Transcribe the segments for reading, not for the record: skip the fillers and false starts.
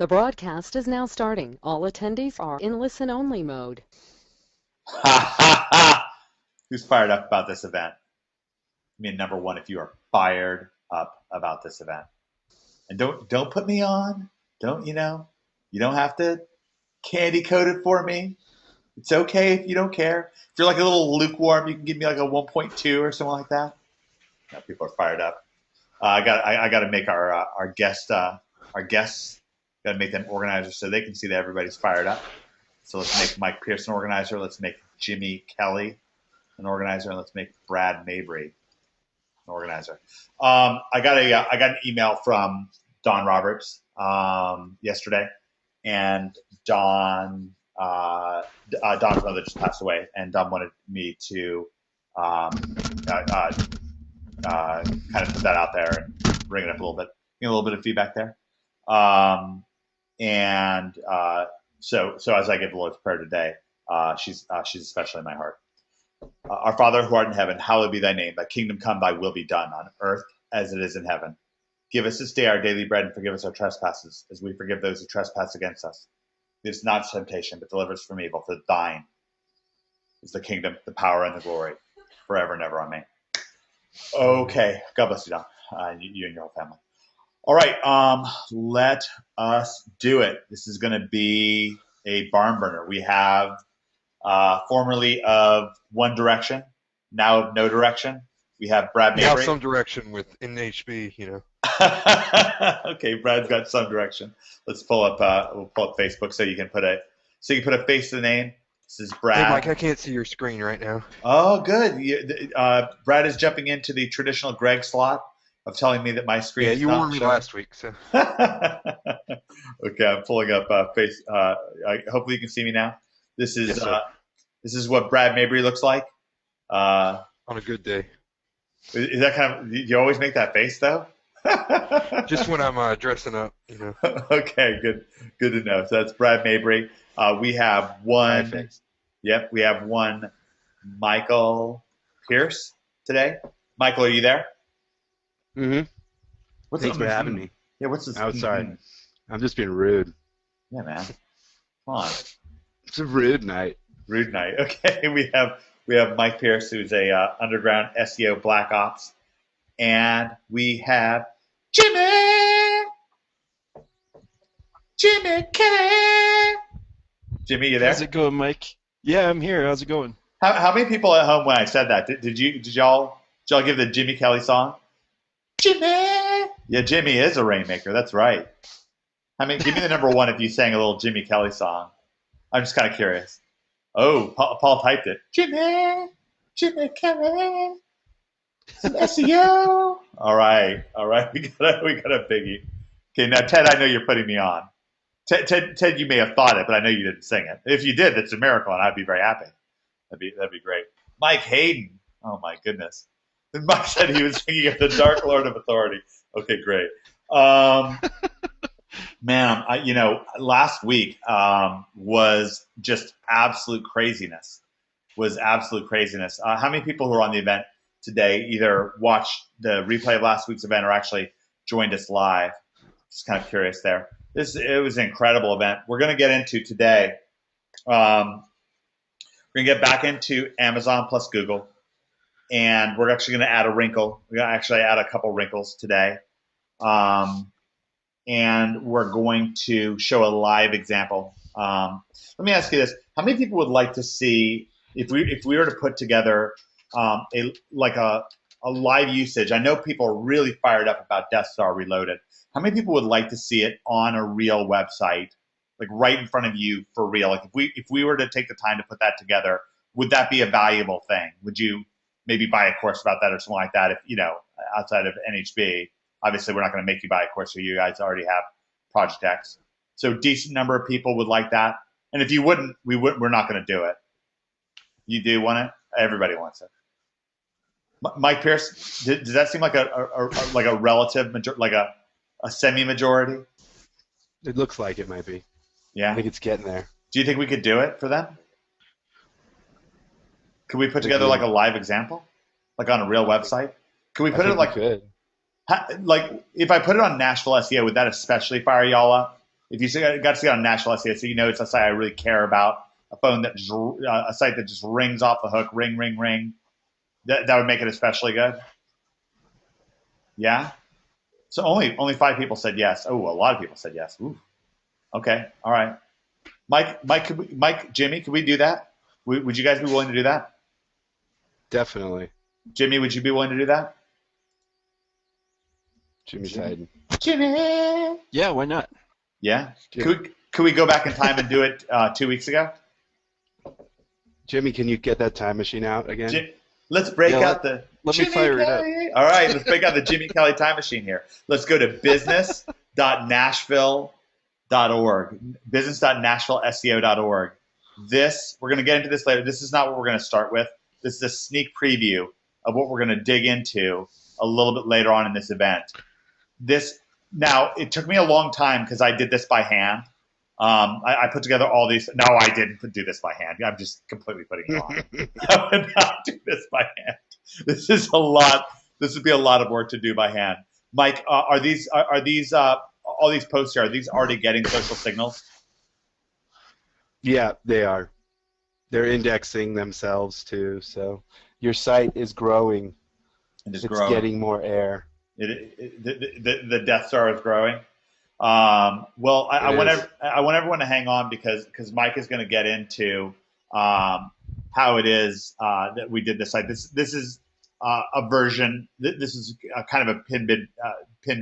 The broadcast is now starting. All attendees are in listen-only mode. Ha ha ha! Who's fired up about this event? I mean, number one, if you are fired up about this event, and don't put me on. You don't have to candy coat it for me. It's okay if you don't care. If you're like a little lukewarm, you can give me like a 1.2 or something like that. No, people are fired up. I got to make our guests got to make them organizers so they can see that everybody's fired up. So let's make Mike Pierce an organizer. Let's make Jimmy Kelly an organizer, and let's make Brad Mabry an organizer. I got an email from Don Roberts yesterday, and Don's mother just passed away, and Don wanted me to kind of put that out there and bring it up a little bit, a little bit of feedback there. So as I give the Lord's Prayer today, she's especially in my heart. Our Father who art in heaven, hallowed be thy name. Thy kingdom come, thy will be done on earth as it is in heaven. Give us this day our daily bread, and forgive us our trespasses, as we forgive those who trespass against us. Lead us not to temptation, but deliver us from evil. For thine is the kingdom, the power, and the glory, forever and ever. Amen. Okay. God bless you, Don, you and your whole family. All right, let us do it. This is going to be a barn burner. We have formerly of One Direction, now of No Direction. We have Brad Mabry. Now some direction with NHB, Okay, Brad's got some direction. Let's pull up. We'll pull up Facebook so you can put a face to the name. This is Brad. Hey, Mike, I can't see your screen right now. Oh, good. Brad is jumping into the traditional Greg slot of telling me that my screen. Yeah, is you not warned me showing. last week, so. Okay, I'm pulling up face. Hopefully, you can see me now. This is Yes, this is what Brad Mabry looks like. On a good day. Is that kind of? You always make that face though. Just when I'm dressing up, Okay, good to know. So that's Brad Mabry. We have one. Yep, we have one. Michael Pierce today. Michael, are you there? Mm-hmm. Thanks for having me. Yeah, what's this? Oh, sorry. I'm just being rude. Yeah, man. Come on. It's a rude night. Rude night. Okay, we have Mike Pierce, who's a underground SEO Black Ops, and we have Jimmy Kelly. Jimmy, you there? How's it going, Mike? Yeah, I'm here. How's it going? How many people at home when I said that did y'all give the Jimmy Kelly song? Jimmy. Yeah, Jimmy is a rainmaker. That's right. Give me the number one if you sang a little Jimmy Kelly song. I'm just kind of curious. Oh, Paul typed it. Jimmy Kelly, some SEO. All right. We got a biggie. Okay, now Ted, I know you're putting me on. Ted, you may have thought it, but I know you didn't sing it. If you did, that's a miracle, and I'd be very happy. That'd be great. Mike Hayden. Oh my goodness. And Mike said he was singing of the Dark Lord of Authority. Okay, great. Man, last week was just absolute craziness. How many people who were on the event today either watched the replay of last week's event or actually joined us live? Just kind of curious there. It was an incredible event. We're going to get into today. We're going to get back into Amazon plus Google, and we're actually going to add a wrinkle. We're going to actually add a couple wrinkles today. And we're going to show a live example. Let me ask you this: how many people would like to see if we were to put together a live usage? I know people are really fired up about Death Star Reloaded. How many people would like to see it on a real website, like right in front of you for real? Like if we were to take the time to put that together, would that be a valuable thing? Would you maybe buy a course about that or something like that? If outside of NHB. Obviously, we're not going to make you buy a course, so you guys already have Project X. So decent number of people would like that. And if you wouldn't, we're not going to do it. You do want it? Everybody wants it. Mike Pierce, does that seem like a relative, like a semi-majority? It looks like it might be. Yeah. I think it's getting there. Do you think we could do it for them? Could we put together like a live example, like on a real website? Could we put it like? Could. Like if I put it on Nashville SEO, would that especially fire y'all up? if you got to see it on National SEO, so you know it's a site I really care about. A phone that just, a site that just rings off the hook, ring, ring, ring. That would make it especially good. Yeah. So only 5 people said yes. Oh, a lot of people said yes. Ooh. Okay. All right. Mike, Jimmy, could we do that? Would you guys be willing to do that? Definitely. Jimmy, would you be willing to do that? Jimmy's hiding. Jimmy. Yeah, why not? Yeah. Could we go back in time and do it 2 weeks ago? Jimmy, can you get that time machine out again? Let's break out the let me Jimmy fire it up. Kelly. All right, let's break out the Jimmy Kelly time machine here. Let's go to business.nashville.org, business.nashvilleseo.org. We're going to get into this later. This is not what we're going to start with. This is a sneak preview of what we're going to dig into a little bit later on in this event. Now, it took me a long time because I did this by hand. I put together all these. No, I didn't do this by hand. I'm just completely putting it on. I would not do this by hand. This is a lot. This would be a lot of work to do by hand. Mike, are these all these posts here? Are these already getting social signals? Yeah, they are. They're indexing themselves too. So your site is growing. And It's getting more air. The Death Star is growing. Well, I want everyone to hang on because Mike is going to get into how it is that we did this site. This is a version. This is a kind of a pin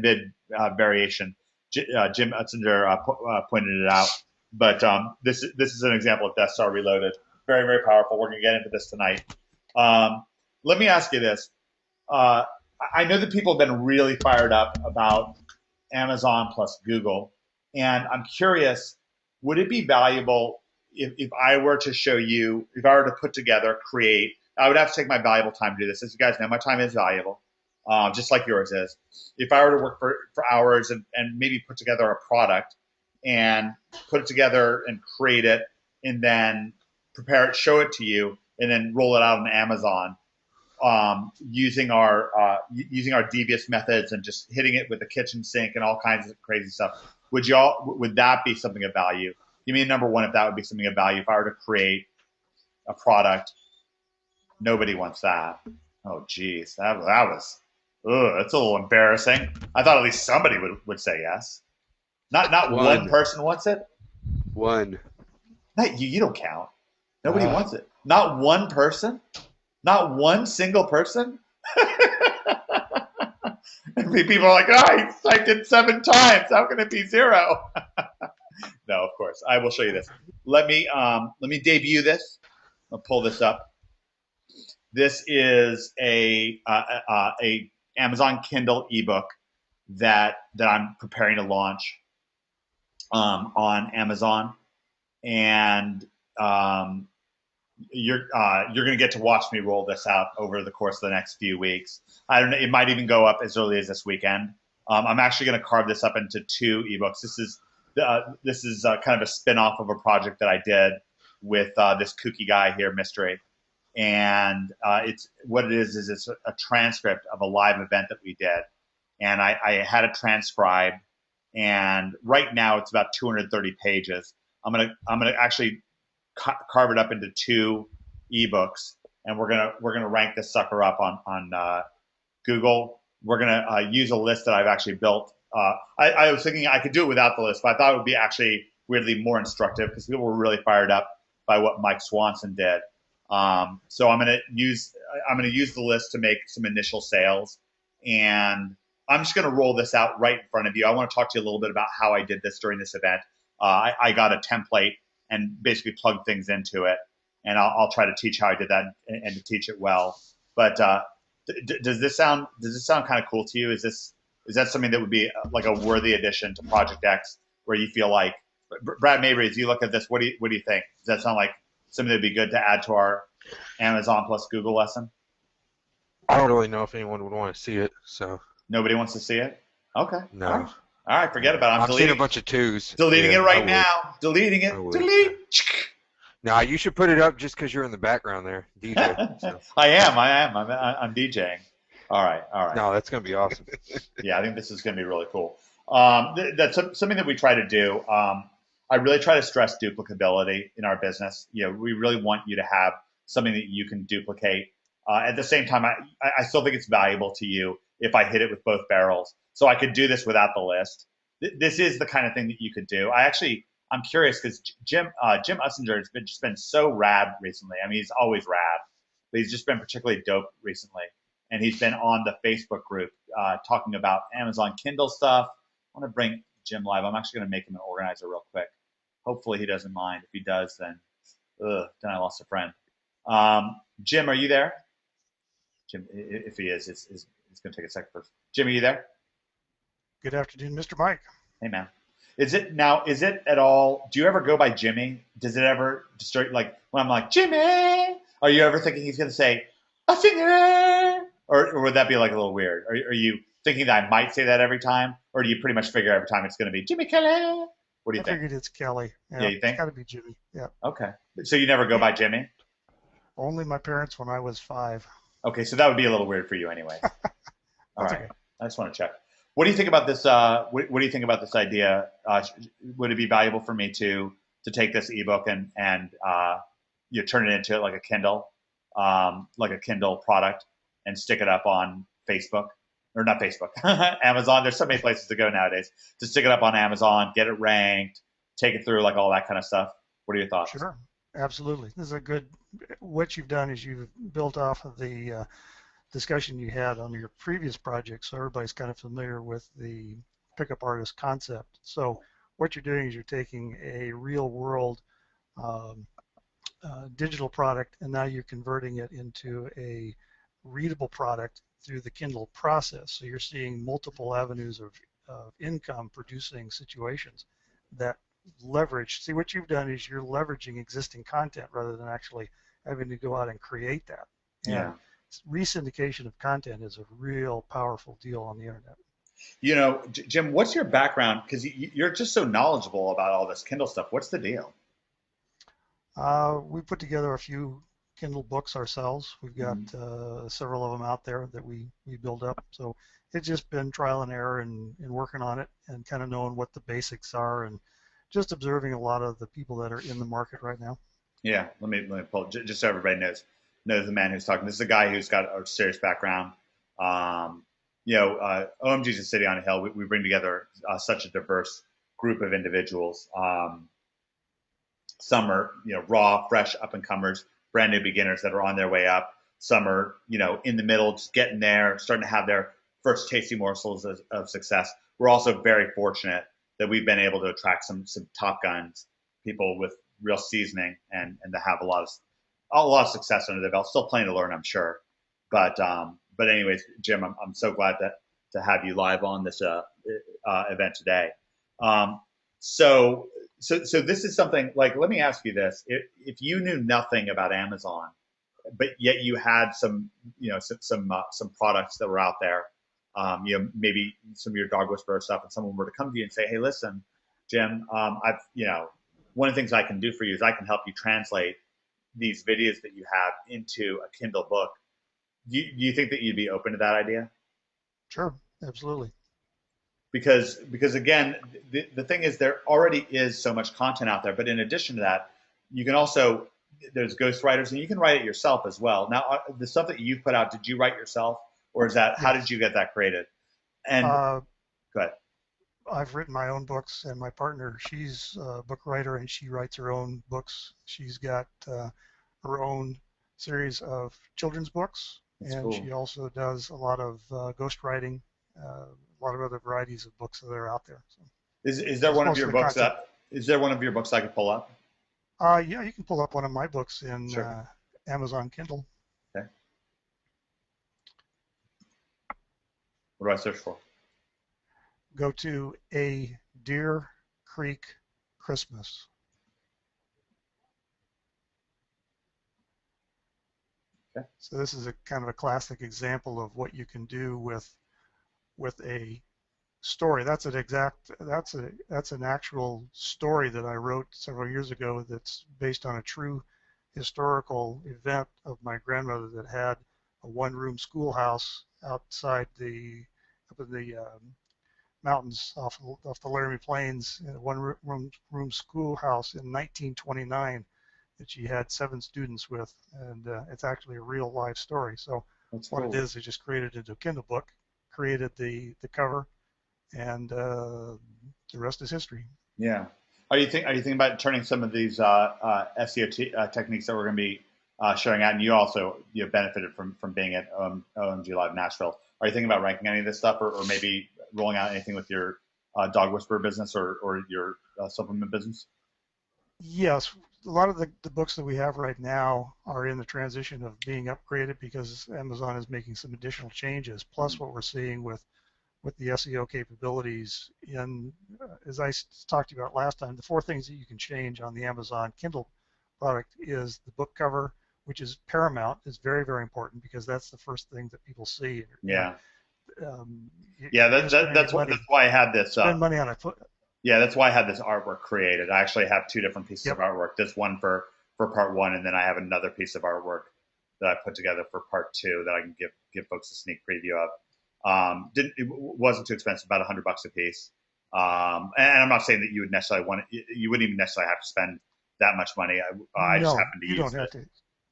bid variation. Jim Utzinger pointed it out, but this is an example of Death Star Reloaded. Very, very powerful. We're going to get into this tonight. Let me ask you this. I know that people have been really fired up about Amazon plus Google, and I'm curious, would it be valuable if I were to show you, if I were to put together, create, I would have to take my valuable time to do this. As you guys know, my time is valuable, just like yours is. If I were to work for hours and maybe put together a product and put it together and create it and then prepare it, show it to you, and then roll it out on Amazon, using our devious methods and just hitting it with the kitchen sink and all kinds of crazy stuff. Would that be something of value? Give me a number one if that would be something of value. If I were to create a product, nobody wants that. Oh, geez, that was, that's a little embarrassing. I thought at least somebody would say yes. Not one person wants it. One. Not you. You don't count. Nobody wants it. Not one person. Not one single person? And people are like, I typed it 7 times. How can it be 0? No, of course. I will show you this. Let me debut this. I'll pull this up. This is a Amazon Kindle ebook that I'm preparing to launch on Amazon, and you're going to get to watch me roll this out over the course of the next few weeks. I don't know. It might even go up as early as this weekend. I'm actually going to carve this up into 2 ebooks. This is kind of a spin-off of a project that I did with this kooky guy here, Mystery. And it's a transcript of a live event that we did. And I had it transcribed. And right now it's about 230 pages. I'm gonna actually carve it up into 2 ebooks, and we're gonna rank this sucker up on Google. We're gonna use a list that I've actually built. I was thinking I could do it without the list, but I thought it would be actually weirdly more instructive because people were really fired up by what Mike Swanson did. So I'm gonna use the list to make some initial sales, and I'm just gonna roll this out right in front of you. I want to talk to you a little bit about how I did this during this event. I got a template and basically plug things into it, and I'll try to teach how I did that and to teach it well. But does this sound kind of cool to you? Is that something that would be like a worthy addition to Project X, where you feel like, Brad Mabry, as you look at this, what do you think? Does that sound like something that'd be good to add to our Amazon plus Google lesson? I don't really know if anyone would want to see it, so. Nobody wants to see it? Okay. No. All right, forget about it. I've seen a bunch of 2s. Deleting it right now. Deleting it. Delete. Nah, you should put it up just because you're in the background there, DJ. So. I am. I'm DJing. All right. No, that's going to be awesome. Yeah, I think this is going to be really cool. That's something that we try to do. I really try to stress duplicability in our business. We really want you to have something that you can duplicate. At the same time, I still think it's valuable to you if I hit it with both barrels. So I could do this without the list. This is the kind of thing that you could do. I'm curious because Jim Ussinger has just been so rad recently. I mean, he's always rad, but he's just been particularly dope recently. And he's been on the Facebook group talking about Amazon Kindle stuff. I want to bring Jim live. I'm actually going to make him an organizer real quick. Hopefully he doesn't mind. If he does, then I lost a friend. Jim, are you there? Jim, if he is, it's going to take a second first. Jim, are you there? Good afternoon, Mr. Mike. Hey, man. Is it at all, do you ever go by Jimmy? Does it ever start, like, when I'm like, Jimmy, are you ever thinking he's going to say, a finger? Or would that be like a little weird? Are you thinking that I might say that every time? Or do you pretty much figure every time it's going to be Jimmy Kelly? What do you think? I figured it's Kelly. Yeah, you think? It's got to be Jimmy. Yeah. Okay. So you never go by Jimmy? Only my parents when I was 5. Okay, so that would be a little weird for you anyway. All right. Okay. I just want to check. What do you think about this? What do you think about this idea? Would it be valuable for me to take this ebook and you turn it into like a Kindle product and stick it up on Facebook, or not Facebook, Amazon? There's so many places to go nowadays. To stick it up on Amazon, get it ranked, take it through, like all that kind of stuff. What are your thoughts? Sure, absolutely. This is a good. What you've done is you've built off of the discussion you had on your previous project, so everybody's kind of familiar with the pickup artist concept. So what you're doing is you're taking a real world digital product, and now you're converting it into a readable product through the Kindle process. So you're seeing multiple avenues of income producing situations that leverage. See, what you've done is you're leveraging existing content rather than actually having to go out and create that. And yeah. Resyndication of content is a real powerful deal on the internet. Jim, what's your background? Because you're just so knowledgeable about all this Kindle stuff. What's the deal? We put together a few Kindle books ourselves. We've got several of them out there that we build up. So it's just been trial and error and working on it and kind of knowing what the basics are and just observing a lot of the people that are in the market right now. Yeah, let me pull just so everybody knows the man who's talking. This is a guy who's got a serious background. OMG is a city on a hill. We bring together such a diverse group of individuals. Some are raw, fresh up-and-comers, brand new beginners that are on their way up. Some are in the middle, just getting there, starting to have their first tasty morsels of success. We're also very fortunate that we've been able to attract some top guns, people with real seasoning, and to have a lot of success under their belt. Still plenty to learn, I'm sure. But anyways, Jim, I'm so glad to have you live on this event today. So this is something like, let me ask you this: if you knew nothing about Amazon, but yet you had some products that were out there, maybe some of your dog whisperer stuff, and someone were to come to you and say, hey, listen, Jim, one of the things I can do for you is I can help you translate these videos that you have into a Kindle book. Do you think that you'd be open to that idea? Sure, absolutely. Because again, the thing is, there already is so much content out there, but in addition to that, you can also, there's ghostwriters, and you can write it yourself as well. Now, the stuff that you put out, did you write yourself, or is that, how did you get that created? And go ahead. I've written my own books, and my partner, she's a book writer, and she writes her own books. She's got her own series of children's books, That's and cool. She also does a lot of ghostwriting, a lot of other varieties of books that are out there. So is there one of your books is there one of your books I could pull up? Yeah, you can pull up one of my books in Sure. Amazon Kindle. Okay. What do I search for? Go to A Deer Creek Christmas. Okay. So this is a kind of a classic example of what you can do with a story. That's an actual story that I wrote several years ago that's based on a true historical event of my grandmother that had a one-room schoolhouse outside up in the mountains off the Laramie Plains in a one-room schoolhouse in 1929 that she had 7 students with, and it's actually a real life story. So That's what cool. it is, they just created it into a Kindle book, created the cover, and the rest is history. Yeah. Are you thinking about turning some of these SEO techniques that we're going to be showing out, and you also benefited from being at OMG Live Nashville? Are you thinking about ranking any of this stuff, or maybe rolling out anything with your dog whisperer business or your supplement business? Yes, a lot of the books that we have right now are in the transition of being upgraded because Amazon is making some additional changes. Plus, what we're seeing with the SEO capabilities in, as I talked about last time, the 4 things that you can change on the Amazon Kindle product is the book cover, which is paramount, is very, very important because that's the first thing that people see. Yeah. Yeah, That's why I had this. Spend money on it. Yeah, that's why I had this artwork created. I actually have 2 different pieces Yep. of artwork. This one for part 1, and then I have another piece of artwork that I put together for part 2 that I can give folks a sneak preview of. It wasn't too expensive, about $100 a piece. And I'm not saying that you would necessarily you wouldn't even necessarily have to spend that much money. I just happened to you use don't have to.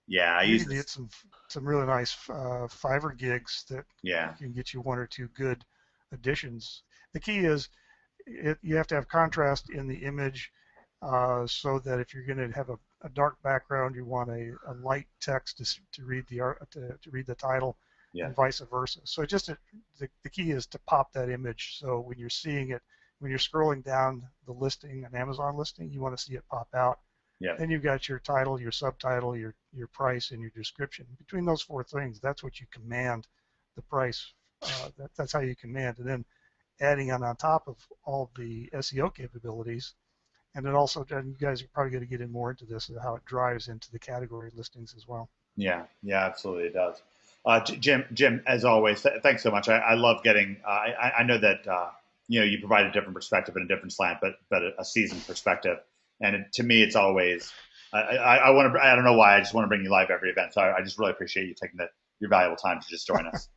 Yeah, I You use can get some really nice Fiverr gigs that can get you 1 or 2 good additions. The key is you have to have contrast in the image so that if you're going to have a dark background, you want a light text to read to read the title, and vice versa. So the key is to pop that image. So when you're seeing it, when you're scrolling down the listing, an Amazon listing, you want to see it pop out. Yeah. Then you've got your title, your subtitle, your price, and your description. Between those 4 things, that's what you command the price. That's how you command. And then adding on top of all the SEO capabilities, and then also, and you guys are probably going to get in more into this, how it drives into the category listings as well. Yeah, absolutely, it does. Jim, as always, thanks so much. I love getting. I know that you provide a different perspective and a different slant, but a seasoned perspective. And to me, it's always. I want to. I don't know why. I just want to bring you live every event. So I just really appreciate you taking your valuable time to just join us.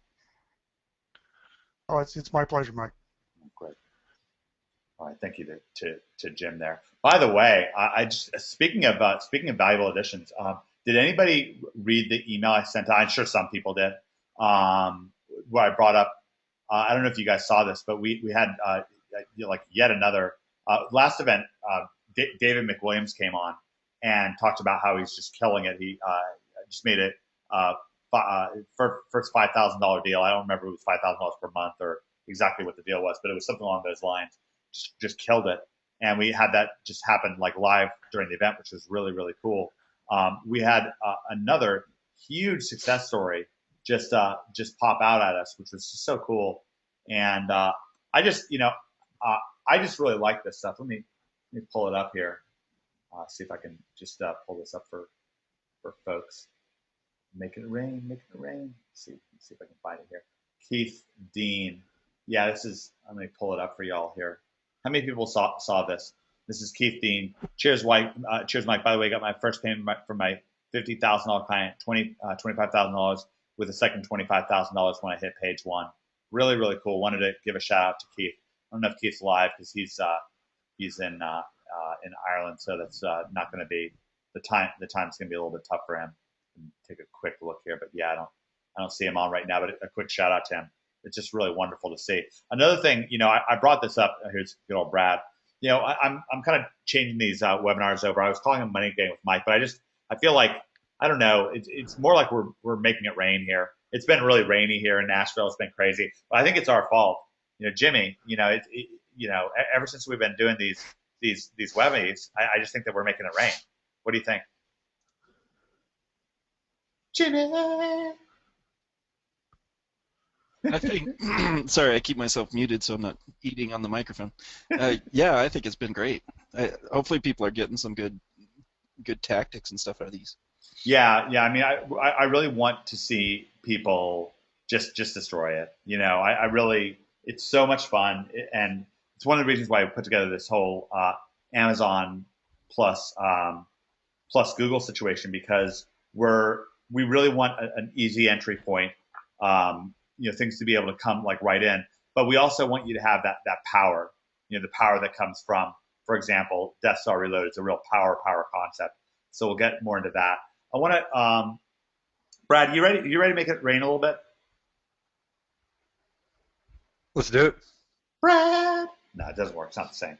Oh, it's my pleasure, Mike. Great. All right, thank you to Jim there. By the way, I just speaking of valuable additions. Did anybody read the email I sent out? I'm sure some people did. Where I brought up, I don't know if you guys saw this, but we had like yet another last event. David McWilliams came on and talked about how he's just killing it. He just made it first $5,000 deal. I don't remember if it was $5,000 per month or exactly what the deal was, but it was something along those lines. Just killed it, and we had that just happen like live during the event, which was really, really cool. We had another huge success story just pop out at us, which was just so cool. And I just really like this stuff. Let me pull it up here. See if I can just pull this up for folks. Making it rain. Let's see if I can find it here. Keith Dean. Yeah, this is. I'm gonna pull it up for y'all here. How many people saw this? This is Keith Dean. Cheers, Mike. Cheers, Mike. By the way, I got my first payment from my $50,000 client, $25,000 with a second $25,000 when I hit page 1. Really, really cool. Wanted to give a shout out to Keith. I don't know if Keith's live because he's in Ireland, so that's not going to be the time. The time's going to be a little bit tough for him. Take a quick look here, but yeah, I don't see him on right now. But a quick shout out to him. It's just really wonderful to see. Another thing, I brought this up. Here's good old Brad. I'm kind of changing these webinars over. I was calling them Money Game with Mike, but I feel like, I don't know, it's more like we're making it rain here. It's been really rainy here in Nashville. It's been crazy, but I think it's our fault. Jimmy, ever since we've been doing these webinars, I just think that we're making it rain. What do you think? Jimmy. I think, sorry, I keep myself muted so I'm not eating on the microphone. Yeah, I think it's been great. Hopefully people are getting some good tactics and stuff out of these. Yeah. I mean, I really want to see people just destroy it. I really, it's so much fun, and it's one of the reasons why I put together this whole Amazon plus Google situation, because we really want an easy entry point. Things to be able to come like right in. but we also want you to have that power, the power that comes from, for example, Death Star Reloaded is a real power concept. So we'll get more into that. I want to, Brad, you ready? You ready to make it rain a little bit? Let's do it. Brad. No, it doesn't work. It's not the same.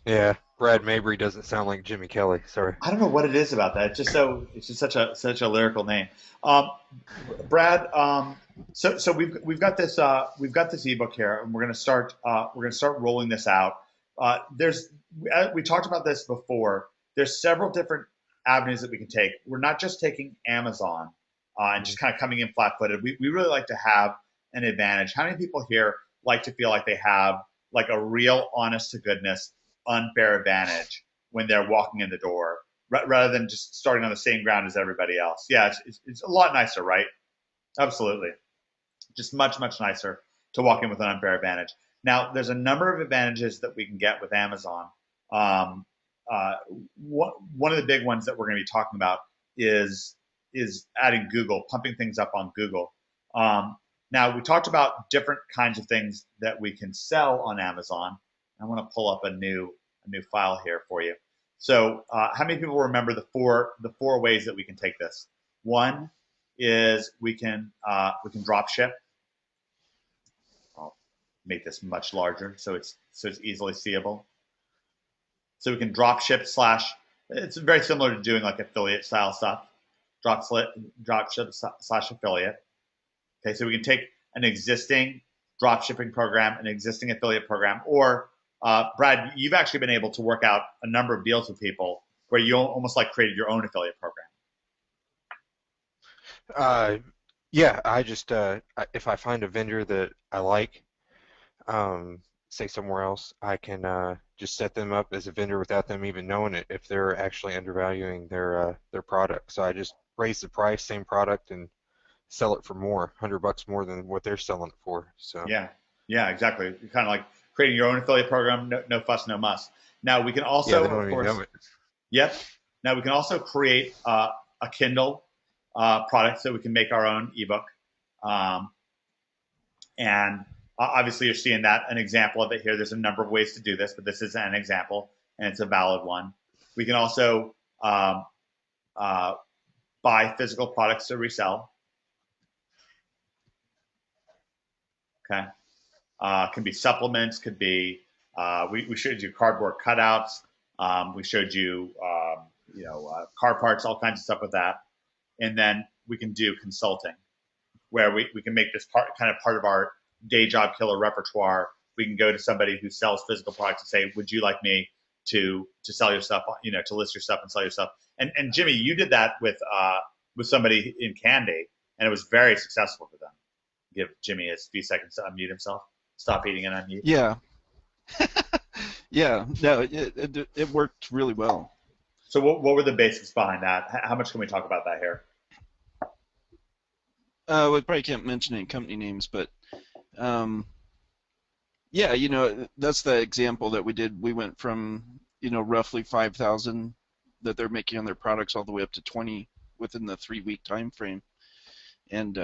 Yeah, Brad Mabry doesn't sound like Jimmy Kelly. Sorry. I don't know what it is about that. It's just such a lyrical name. Brad, so we've got this ebook here, and we're gonna start rolling this out. We talked about this before. There's several different avenues that we can take. We're not just taking Amazon and just kind of coming in flat-footed. We really like to have an advantage. How many people here like to feel like they have like a real, honest to goodness, unfair advantage when they're walking in the door, rather than just starting on the same ground as everybody else? Yeah, it's a lot nicer, right? Absolutely. Just much nicer to walk in with an unfair advantage. Now, there's a number of advantages that we can get with Amazon. One of the big ones that we're going to be talking about is adding Google, pumping things up on Google. Now, we talked about different kinds of things that we can sell on Amazon. I want to pull up a new file here for you. So, how many people remember the four ways that we can take this? One is we can drop ship. I'll make this much larger so it's easily seeable. So we can drop ship / it's very similar to doing like affiliate style stuff. Drop ship / affiliate. Okay, so we can take an existing drop shipping program, an existing affiliate program, or Brad, you've actually been able to work out a number of deals with people where you almost like created your own affiliate program. Yeah, I just if I find a vendor that I like, say somewhere else, I can just set them up as a vendor without them even knowing it if they're actually undervaluing their product. So I just raise the price, same product, and sell it for more, $100 more than what they're selling it for. So yeah, exactly. You're kind of like creating your own affiliate program, no fuss, no muss. Now we can also, they don't of even know course, it. yep. Now we can also create a Kindle product so we can make our own ebook, and obviously you're seeing an example of it here. There's a number of ways to do this, but this is an example, and it's a valid one. We can also buy physical products to resell. Okay, can be supplements, could be we showed you cardboard cutouts. We showed you car parts, all kinds of stuff with that, and then we can do consulting, where we can make this part of our day job killer repertoire. We can go to somebody who sells physical products and say, "Would you like me to sell your stuff? To list your stuff and sell your stuff?" And Jimmy, you did that with somebody in Candy, and it was very successful for them. Give Jimmy a few seconds to unmute himself. Stop eating and unmute. Yeah. Yeah. No, it worked really well. So what were the basics behind that? How much can we talk about that here? We probably can't mention any company names, but yeah, that's the example that we did. We went from roughly 5,000 that they're making on their products all the way up to 20 within the 3-week time frame, and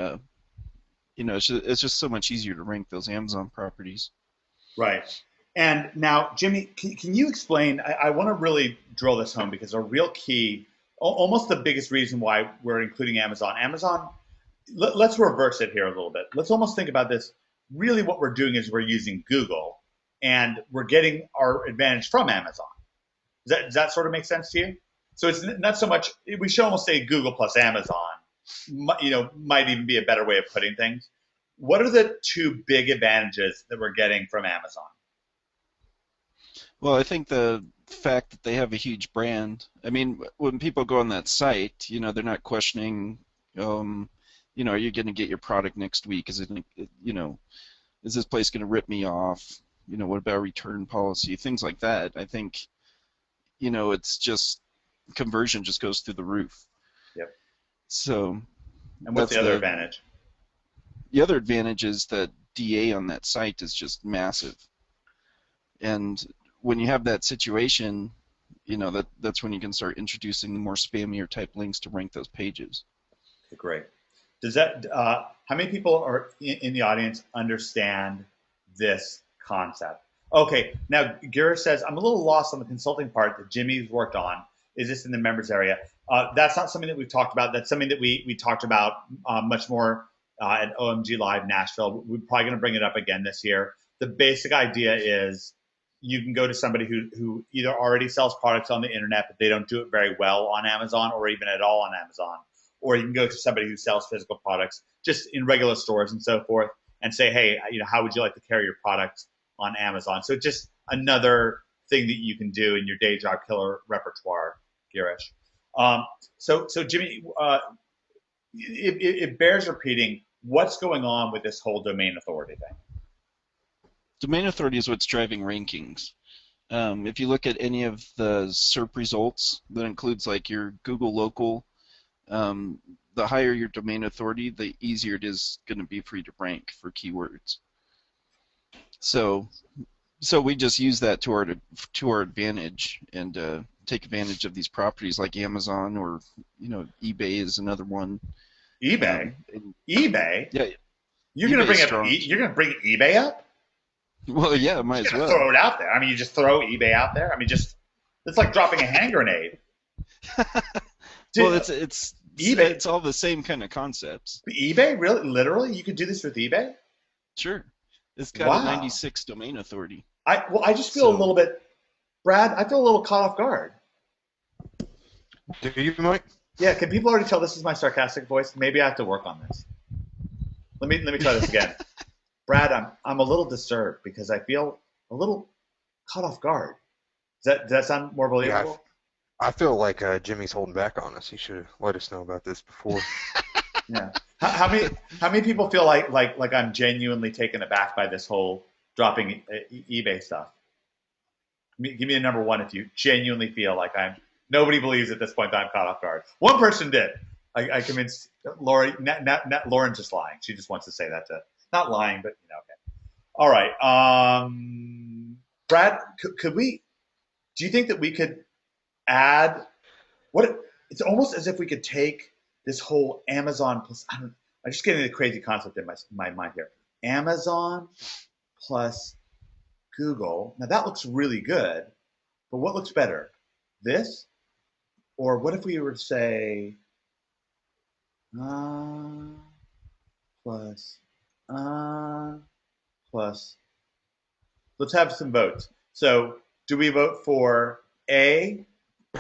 it's just so much easier to rank those Amazon properties. Right. And now, Jimmy, can you explain? I want to really drill this home because a real key, almost the biggest reason why we're including Amazon. Let's reverse it here a little bit. Let's almost think about this. Really what we're doing is we're using Google, and we're getting our advantage from Amazon. Does that sort of make sense to you? So it's not so much, we should almost say Google plus Amazon, might even be a better way of putting things. What are the two big advantages that we're getting from Amazon? Well, I think the fact that they have a huge brand. I mean, when people go on that site, they're not questioning, are you going to get your product next week? Is this place going to rip me off? What about return policy? Things like that. I think, it's just conversion just goes through the roof. Yep. So. And what's the other advantage? The other advantage is that DA on that site is just massive. And when you have that situation, that's when you can start introducing more spammier type links to rank those pages. Okay, great. Does that? How many people are in the audience understand this concept? Okay, now Girish says I'm a little lost on the consulting part that Jimmy's worked on. Is this in the members area? That's not something that we've talked about. That's something that we talked about much more at OMG Live Nashville. We're probably going to bring it up again this year. The basic idea is you can go to somebody who either already sells products on the internet, but they don't do it very well on Amazon or even at all on Amazon. Or you can go to somebody who sells physical products just in regular stores and so forth and say, hey, how would you like to carry your products on Amazon? So just another thing that you can do in your day job killer repertoire, Girish. So Jimmy, it bears repeating, what's going on with this whole domain authority thing? Domain authority is what's driving rankings. If you look at any of the SERP results, that includes like your Google local, the higher your domain authority, the easier it is going to be for you to rank for keywords. So we just use that to our advantage and take advantage of these properties like Amazon or eBay is another one. eBay, eBay. Yeah, you're going to bring eBay up. Well, yeah, might as well. Throw it out there. I mean, you just throw eBay out there. I mean, it's like dropping a hand grenade. Dude, well, it's eBay. It's all the same kind of concepts. eBay, really, literally, you could do this with eBay. Sure, it's got a 96 domain authority. I just feel a little bit, Brad. I feel a little caught off guard. Do you, Mike? Yeah. Can people already tell this is my sarcastic voice? Maybe I have to work on this. Let me try this again. Brad, I'm a little disturbed because I feel a little caught off guard. Does that sound more believable? Yeah, I feel like Jimmy's holding back on us. He should have let us know about this before. Yeah. How many people feel like I'm genuinely taken aback by this whole dropping eBay stuff? Give me a number one if you genuinely feel like nobody believes at this point that I'm caught off guard. One person did. I convinced Lori. Not Lauren's just lying. She just wants to say that to. Not lying, but okay. All right. Brad, could we? Do you think that we could add? It's almost as if we could take this whole Amazon plus. I'm just getting the crazy concept in my mind here. Amazon plus Google. Now that looks really good, but what looks better, this, or what if we were to say plus. Let's have some votes. So, do we vote for A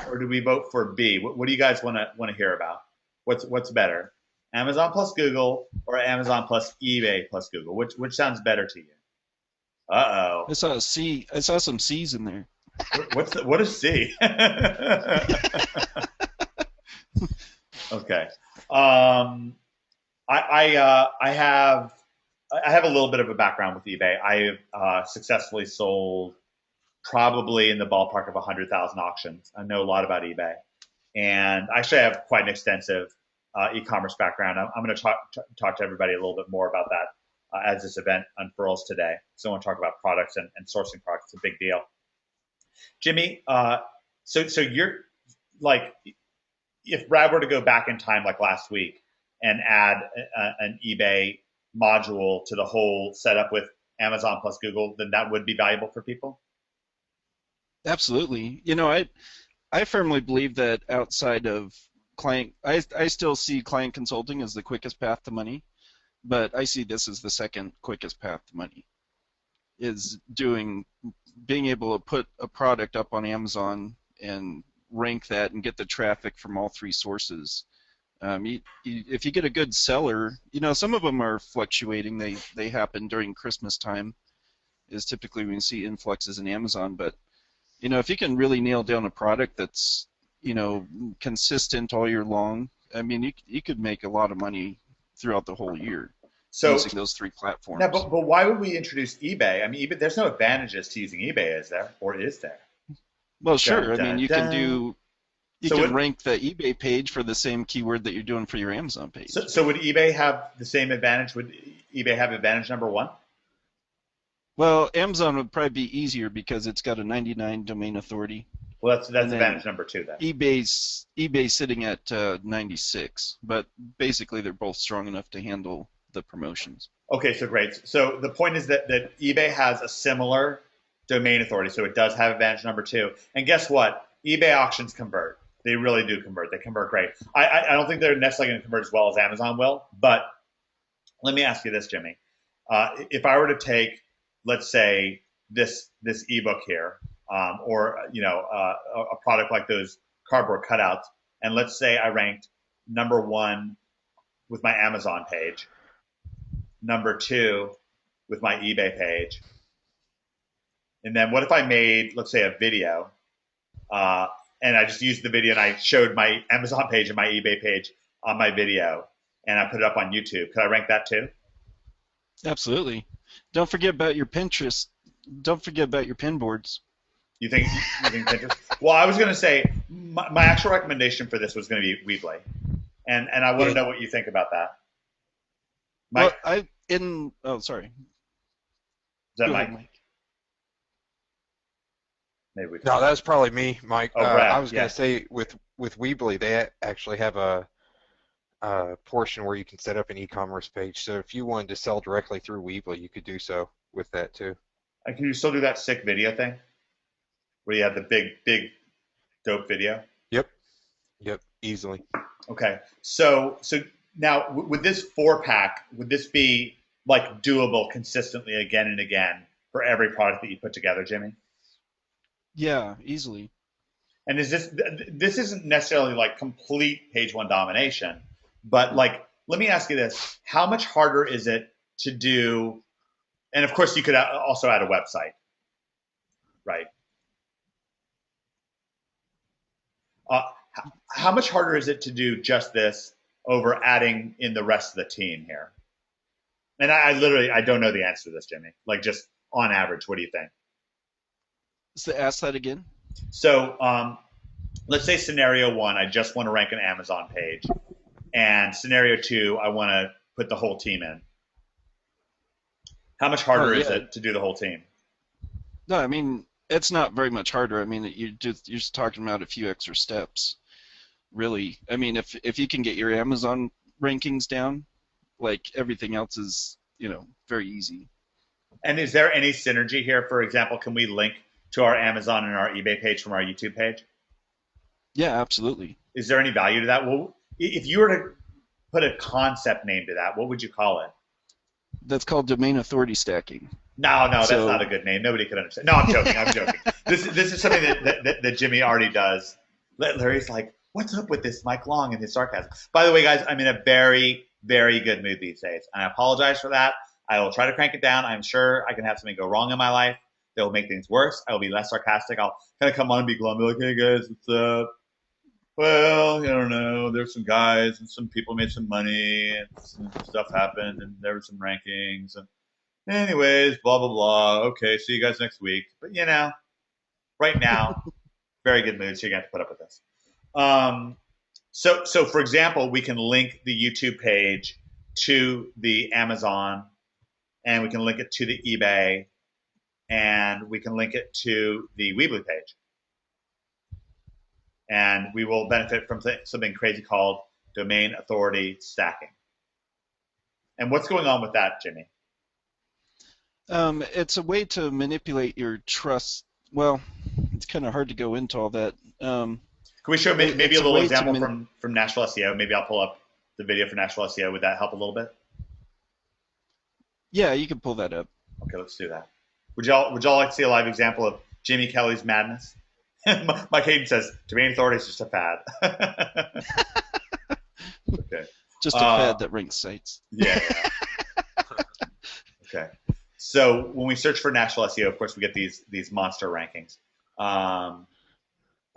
or do we vote for B? What do you guys want to hear about? What's better, Amazon plus Google or Amazon plus eBay plus Google? Which sounds better to you? Uh-oh. I saw a C. I saw some C's in there. What is C? Okay. I have a little bit of a background with eBay. I have successfully sold probably in the ballpark of 100,000 auctions. I know a lot about eBay, and actually I have quite an extensive e-commerce background. I'm going to talk to everybody a little bit more about that as this event unfurls today. So I want to talk about products and sourcing products. It's a big deal. Jimmy, so you're like, if Brad were to go back in time like last week and add an eBay module to the whole setup with Amazon plus Google, then that would be valuable for people? Absolutely. I firmly believe that outside of client, I still see client consulting as the quickest path to money, but I see this as the second quickest path to money, is being able to put a product up on Amazon and rank that and get the traffic from all three sources. If you get a good seller, some of them are fluctuating. They happen during Christmas time, is typically when you see influxes in Amazon. But if you can really nail down a product that's consistent all year long, I mean, you could make a lot of money throughout the whole year using those three platforms. Yeah, but why would we introduce eBay? I mean, eBay, there's no advantages to using eBay, is there? Or is there? Well, sure. I mean, you can do. You can rank the eBay page for the same keyword that you're doing for your Amazon page. So would eBay have the same advantage? Would eBay have advantage number one? Well, Amazon would probably be easier because it's got a 99 domain authority. Well, that's And then advantage number 2 then. eBay's sitting at 96, but basically they're both strong enough to handle the promotions. Okay, so great. So the point is that eBay has a similar domain authority, so it does have advantage number 2. And guess what? eBay auctions convert. They really do convert. They convert great. I don't think they're necessarily going to convert as well as Amazon will, but let me ask you this, Jimmy. If I were to take, let's say, this ebook here, or a product like those cardboard cutouts, and let's say I ranked number 1 with my Amazon page, number 2 with my eBay page, and then what if I made, let's say, a video, and I just used the video and I showed my Amazon page and my eBay page on my video, and I put it up on YouTube? Could I rank that too? Absolutely. Don't forget about your Pinterest. Don't forget about your pin boards. You think Pinterest? Well, I was going to say my actual recommendation for this was going to be Weebly, and I want to know what you think about that. Mike? Well, sorry. Is that Go Mike? ahead, Mike. Maybe we No, that was probably me, Mike. Oh, Brad, I was going yeah. to say with Weebly, they actually have a portion where you can set up an e-commerce page. So if you wanted to sell directly through Weebly, you could do so with that too. And can you still do that sick video thing, where you have the big dope video? Yep, easily. Okay, so now with this 4-pack, would this be like doable consistently again and again for every product that you put together, Jimmy? Yeah, easily. And is this isn't necessarily like complete page 1 domination, but like, let me ask you this: how much harder is it to do? And of course, you could also add a website, right? How much harder is it to do just this over adding in the rest of the team here? And I literally don't know the answer to this, Jimmy. Like, just on average, what do you think? So ask that again. So let's say scenario 1, I just want to rank an Amazon page, and scenario 2, I want to put the whole team in. How much harder is it to do the whole team? No, I mean, it's not very much harder. I mean, you're just talking about a few extra steps, really. I mean, if you can get your Amazon rankings down, like, everything else is, very easy. And is there any synergy here? For example, can we link to our Amazon and our eBay page from our YouTube page? Yeah, absolutely. Is there any value to that? Well, if you were to put a concept name to that, what would you call it? That's called domain authority stacking. No, that's not a good name. Nobody could understand. No, I'm joking. I'm joking. This is something that Jimmy already does. Larry's like, what's up with this Mike Long and his sarcasm? By the way, guys, I'm in a very, very good mood these days. I apologize for that. I will try to crank it down. I'm sure I can have something go wrong in my life that will make things worse. I will be less sarcastic. I'll kind of come on and be glum, be like, hey, guys, what's up? Well, I don't know. There's some guys and some people made some money and some stuff happened and there were some rankings. And anyways, blah, blah, blah. Okay, see you guys next week. But, right now, very good mood, so you're going to have to put up with this. So for example, we can link the YouTube page to the Amazon, and we can link it to the eBay, and we can link it to the Weebly page. And we will benefit from something crazy called domain authority stacking. And what's going on with that, Jimmy? It's a way to manipulate your trust. Well, it's kind of hard to go into all that. Can we show maybe a little example from Nashville SEO? Maybe I'll pull up the video for Nashville SEO. Would that help a little bit? Yeah, you can pull that up. Okay, let's do that. Would y'all like to see a live example of Jimmy Kelly's madness? Mike Hayden says, domain authority is just a fad. Okay. Just a fad that ranks sites. Yeah. Okay. So when we search for Nashville SEO, of course, we get these monster rankings. By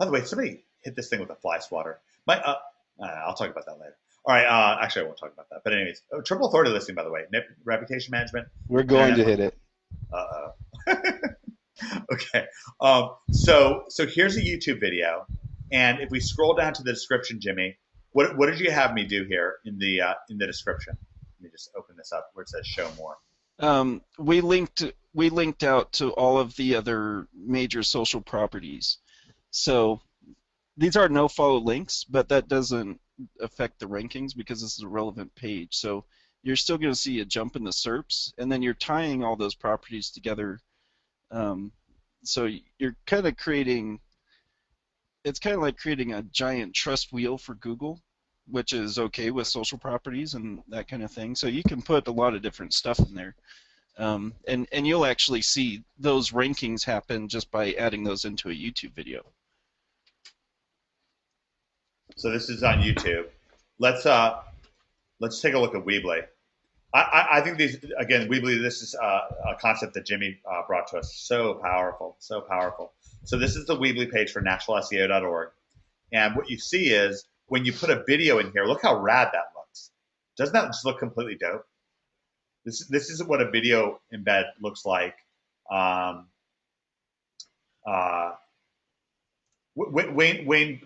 the way, somebody hit this thing with a fly swatter. I'll talk about that later. All right. Actually, I won't talk about that. But anyways, triple authority listing, by the way, reputation management. We're going to hit it. Uh-oh. Okay. So here's a YouTube video, and if we scroll down to the description, Jimmy, what did you have me do here in the description? Let me just open this up where it says show more. We linked out to all of the other major social properties. So these are no-follow links, but that doesn't affect the rankings because this is a relevant page. So you're still going to see a jump in the SERPs, and then you're tying all those properties together. So you're kind of creating, it's kind of like creating a giant trust wheel for Google, which is okay with social properties and that kind of thing. So you can put a lot of different stuff in there. And you'll actually see those rankings happen just by adding those into a YouTube video. So this is on YouTube. Let's take a look at Weebly. I think these, again, Weebly, this is a concept that Jimmy brought to us. So powerful, so powerful. So this is the Weebly page for nationalseo.org. And what you see is when you put a video in here, look how rad that looks. Doesn't that just look completely dope? This is what a video embed looks like. Wayne,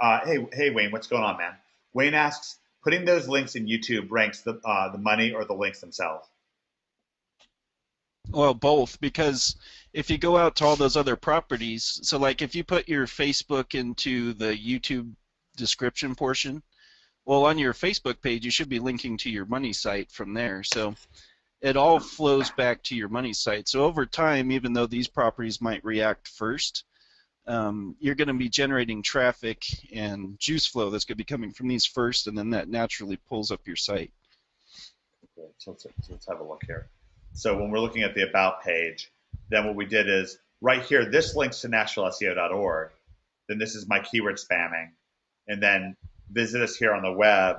hey Wayne, what's going on, man? Wayne asks, putting those links in YouTube ranks the money or the links themselves? Well, both, because if you go out to all those other properties, so like if you put your Facebook into the YouTube description portion, well, on your Facebook page, you should be linking to your money site from there. So it all flows back to your money site. So over time, even though these properties might react first, you're going to be generating traffic and juice flow that's going to be coming from these first, and then that naturally pulls up your site. Okay, so let's have a look here. So when we're looking at the About page, then what we did is right here, this links to nationalseo.org. Then this is my keyword spamming. And then visit us here on the web.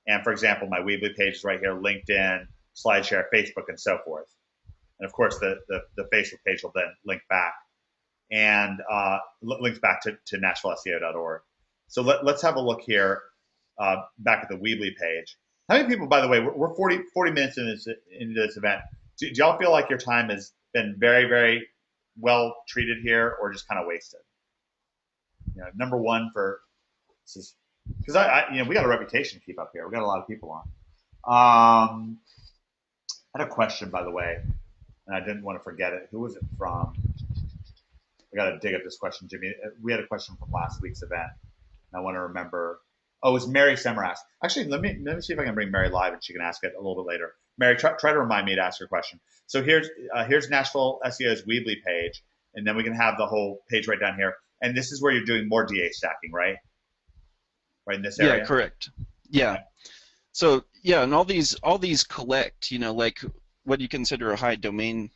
And for example, my Weebly page is right here, LinkedIn, SlideShare, Facebook, and so forth. And of course, the Facebook page will then link back and links back to nationalseo.org. So let's have a look here back at the Weebly page. How many people, by the way, we're 40 minutes into this event. Do y'all feel like your time has been very, very well treated here, or just kind of wasted? You know, number one for this is because we got a reputation to keep up here. We got a lot of people on. I had a question, by the way, and I didn't want to forget it. Who was it from? I got to dig up this question, Jimmy. We had a question from last week's event, and I want to remember. Oh, it was Mary Semaras. Actually, let me see if I can bring Mary live, and she can ask it a little bit later. Mary, try to remind me to ask your question. So here's Nashville SEO's Weebly page, and then we can have the whole page right down here. And this is where you're doing more DA stacking, right? Right in this area. Yeah, correct. Yeah. Okay. So yeah, and all these collect, like what you consider a high domain.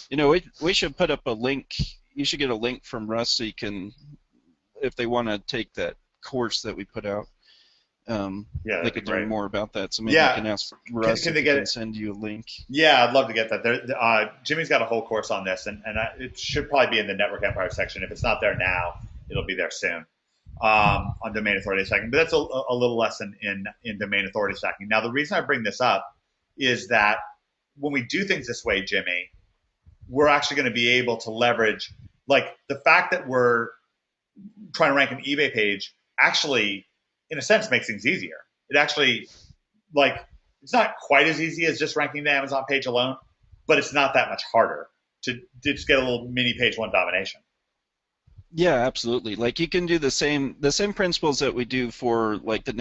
We should put up a link. You should get a link from Russ so you can, if they want to take that course that we put out. They could learn more about that. So maybe you can ask Russ if he can send you a link. Yeah, I'd love to get that. Jimmy's got a whole course on this, and it should probably be in the Network Empire section. If it's not there now, it'll be there soon on domain authority stacking. But that's a little lesson in domain authority stacking. Now, the reason I bring this up is that when we do things this way, Jimmy, we're actually going to be able to leverage, like the fact that we're trying to rank an eBay page actually, in a sense, makes things easier. It actually, it's not quite as easy as just ranking the Amazon page alone, but it's not that much harder to just get a little mini page one domination. Yeah, absolutely. Like you can do the same principles that we do for like the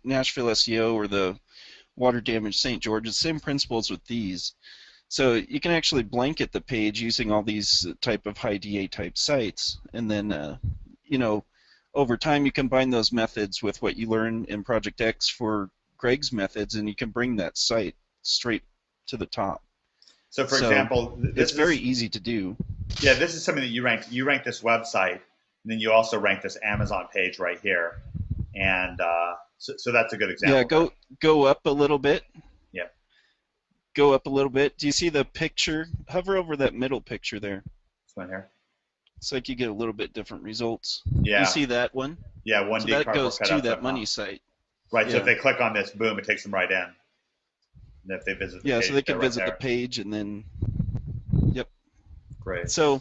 Nashville SEO or the water damage St. George. The same principles with these. So you can actually blanket the page using all these type of high DA type sites, and then over time you combine those methods with what you learn in Project X for Greg's methods, and you can bring that site straight to the top. So for example, it's very easy to do. Yeah, this is something that you ranked. You ranked this website, and then you also ranked this Amazon page right here, and so that's a good example. Yeah, go up a little bit. Yeah. Go up a little bit. Do you see the picture? Hover over that middle picture there. This one here. It's like you get a little bit different results. Yeah. You see that one? Yeah, 1D so that goes to that money site. Right. Yeah. So if they click on this, boom, it takes them right in. And if they visit the page, so they can visit the page and then. Yep. Great. So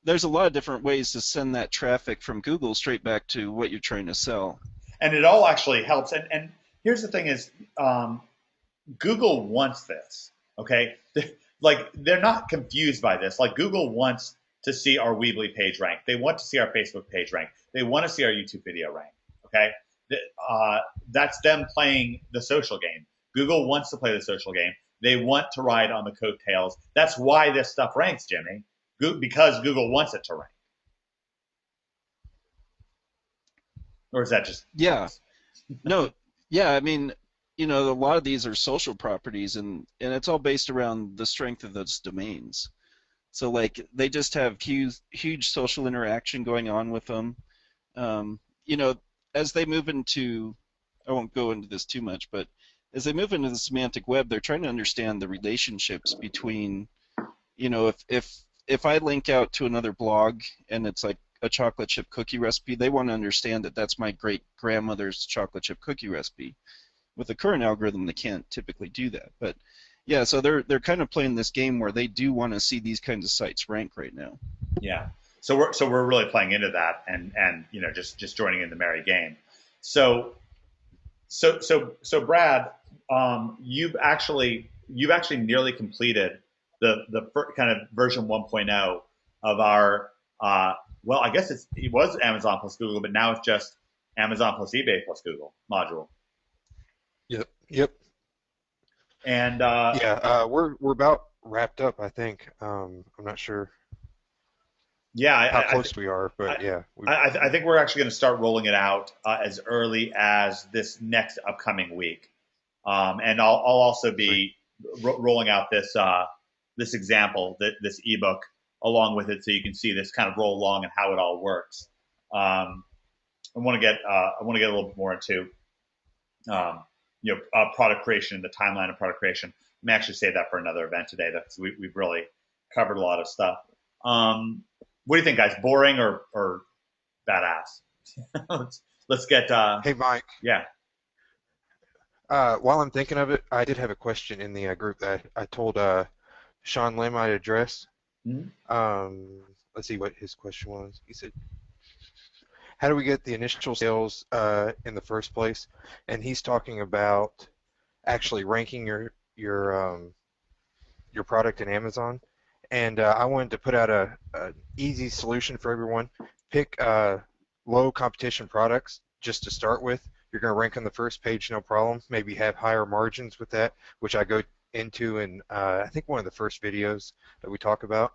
there's a lot of different ways to send that traffic from Google straight back to what you're trying to sell. And it all actually helps. And here's the thing is, Google wants this, okay? Like, they're not confused by this. Like, Google wants to see our Weebly page rank. They want to see our Facebook page rank. They want to see our YouTube video rank. Okay, that's them playing the social game. Google wants to play the social game. They want to ride on the coattails. That's why this stuff ranks, Jimmy, because Google wants it to rank. Or is that just Yeah. No. Yeah. I mean, a lot of these are social properties, and it's all based around the strength of those domains. So like they just have huge social interaction going on with them. As they move into, I won't go into this too much, but as they move into the semantic web, they're trying to understand the relationships between, if I link out to another blog and it's like a chocolate chip cookie recipe, they want to understand that that's my great grandmother's chocolate chip cookie recipe. With the current algorithm, they can't typically do that, but yeah, so they're kind of playing this game where they do want to see these kinds of sites rank right now. Yeah. So we're really playing into that, and just joining in the merry game. So Brad, you've actually nearly completed the kind of version 1.0 of our well, I guess it was Amazon plus Google, but now it's just Amazon plus eBay plus Google module. Yep. And we're about wrapped up, I think. I'm not sure yeah, how close we are, but I think we're actually going to start rolling it out as early as this next upcoming week, and I'll also be rolling out this example, this ebook along with it, so you can see this kind of roll along and how it all works. I want to get a little bit more into product creation, the timeline of product creation. I may actually save that for another event today. We've really covered a lot of stuff. What do you think, guys? Boring or badass? let's get. Hey, Mike. Yeah. While I'm thinking of it, I did have a question in the group that I told Sean Lim I'd address. Mm-hmm. Let's see what his question was. He said, how do we get the initial sales in the first place? And he's talking about actually ranking your product in Amazon. And I wanted to put out an easy solution for everyone. Pick low competition products just to start with. You're going to rank on the first page, no problem. Maybe have higher margins with that, which I go into in I think one of the first videos that we talk about.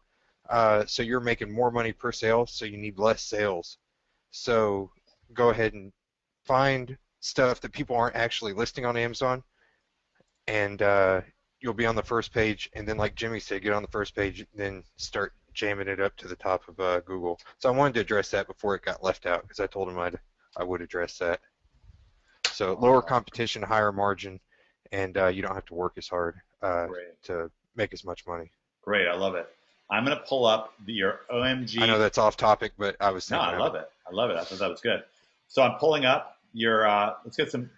So you're making more money per sale, so you need less sales. So go ahead and find stuff that people aren't actually listing on Amazon, and you'll be on the first page. And then, like Jimmy said, get on the first page, then start jamming it up to the top of Google. So I wanted to address that before it got left out, because I told him I would address that. So lower competition, higher margin, and you don't have to work as hard to make as much money. Great, I love it. I'm going to pull up your OMG. I know that's off topic, but I was thinking. No, I love it. I love it. I thought that was good. So I'm pulling up your. Let's get some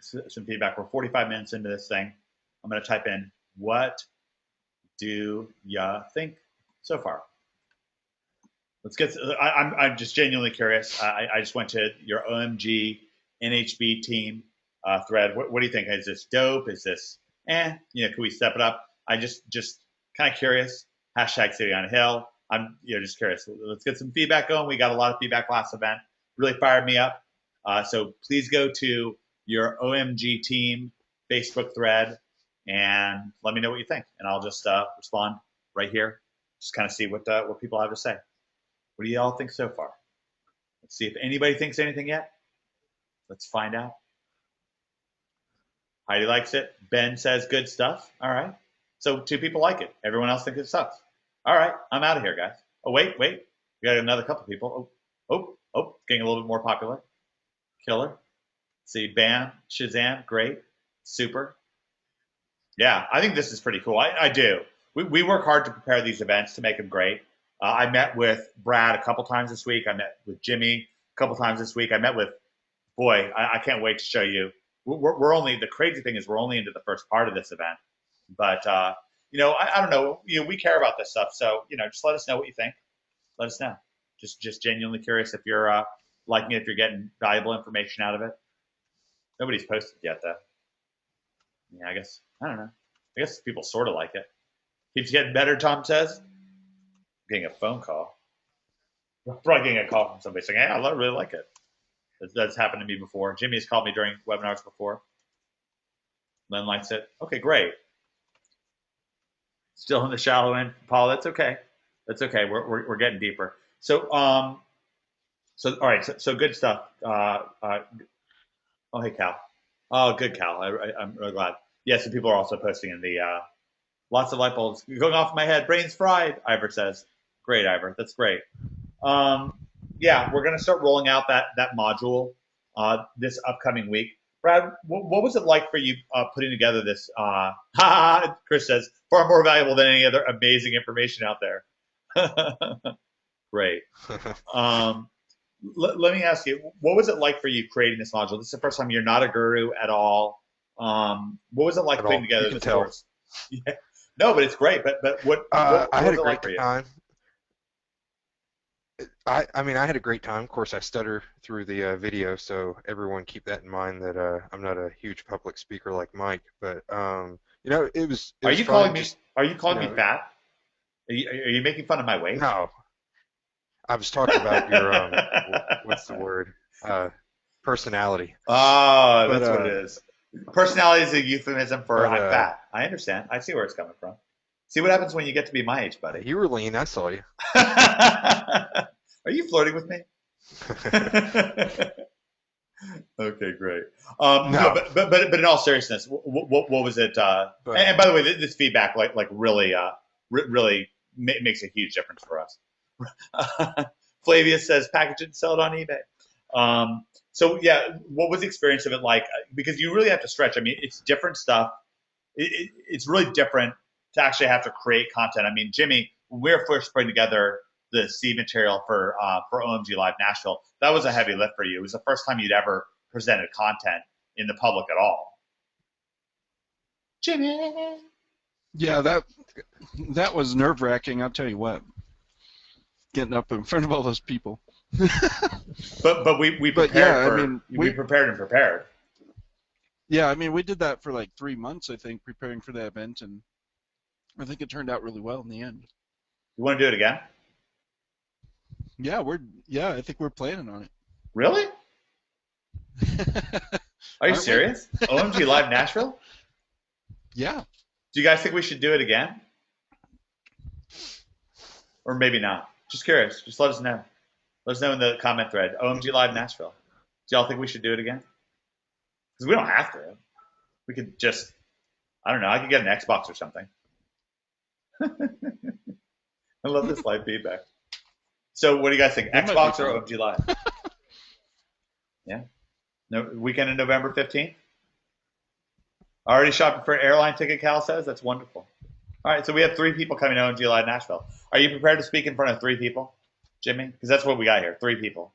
feedback. We're 45 minutes into this thing. I'm going to type in, what do ya think so far? Let's get. I'm just genuinely curious. I just went to your OMG NHB team thread. What do you think? Is this dope? Is this can we step it up? I just kind of curious. Hashtag City on a Hill. I'm just curious. Let's get some feedback going. We got a lot of feedback last event. Really fired me up. So please go to your OMG team Facebook thread and let me know what you think. And I'll just respond right here. Just kind of see what people have to say. What do you all think so far? Let's see if anybody thinks anything yet. Let's find out. Heidi likes it. Ben says good stuff. All right. So 2 people like it. Everyone else thinks it sucks. All right. I'm out of here, guys. Oh, wait. We got another couple people. Oh, getting a little bit more popular. Killer. Let's see, bam, Shazam, great, super. Yeah, I think this is pretty cool. I do. We work hard to prepare these events to make them great. I met with Brad a couple times this week. I met with Jimmy a couple times this week. I met with, I can't wait to show you. We're only, the crazy thing is we're only into the first part of this event. But, I don't know. We care about this stuff. So, just let us know what you think. Let us know. Just genuinely curious if you're liking it, if you're getting valuable information out of it. Nobody's posted yet, though. Yeah, I don't know. I guess people sort of like it. Keeps getting better, Tom says. Getting a phone call. Probably getting a call from somebody saying, "Hey, I really like it." That's happened to me before. Jimmy's called me during webinars before. Lynn likes it. Okay, great. Still in the shallow end, Paul. That's okay. That's okay. We're getting deeper. So all right. So good stuff. Oh, hey, Cal. Oh, good, Cal. I'm really glad. Yes, and people are also posting in the lots of light bulbs going off in my head. Brain's fried. Ivor says. Great, Ivor. That's great. Yeah, we're going to start rolling out that module this upcoming week. Brad, what was it like for you putting together this? Chris says, far more valuable than any other amazing information out there. Great. Let me ask you, what was it like for you creating this module? This is the first time you're not a guru at all. What was it like At putting all. together You can this tell. course? Yeah. No, but it's great. But what I was had it a like great for you? time. I mean, I had a great time. Of course, I stutter through the video, so everyone keep that in mind that I'm not a huge public speaker like Mike. But you know, it was Are you fun. calling me? Just Are you calling you me know, fat? Are you making fun of my weight? no, I was talking about your what's the word? Personality. Oh, But that's what it is. Personality is a euphemism for I'm fat. I understand. I see where it's coming from. See what happens when you get to be my age, buddy. you were lean. I saw you. Are you flirting with me? Okay, great. No. No, but in all seriousness, what was it? But And by the way, this feedback like really really makes a huge difference for us. Flavius says package it and sell it on eBay. So yeah, what was the experience of it like? Because you really have to stretch. I mean, it's different stuff. It's really different to actually have to create content. I mean, Jimmy, when we were first putting together the seed material for OMG Live Nashville, that was a heavy lift for you. It was the first time you'd ever presented content in the public at all. Jimmy. Yeah, that was nerve-wracking. I'll tell you what. Getting up in front of all those people. But we prepared. But yeah, I mean, we prepared and prepared. Yeah, I mean, we did that for like 3 months, I think, preparing for that event, and I think it turned out really well in the end. You want to do it again? Yeah, I think we're planning on Really? it. Are you Aren't we? serious? OMG Live Nashville? Yeah. Do you guys think we should do it again? Or maybe not? Just curious. Just let us know. Let us know in the comment thread. OMG Live Nashville. Do y'all think we should do it again? Because we don't have to. We could just, I don't know, I could get an Xbox or something. I love this live feedback. So what do you guys think? That might Xbox be or fun. OMG Live? Yeah. No, weekend in November 15th? Already shopping for an airline ticket, Cal says? That's wonderful. All right, so we have 3 people coming to OMG Live Nashville. Are you prepared to speak in front of 3 people, Jimmy? Because that's what we got here, 3 people.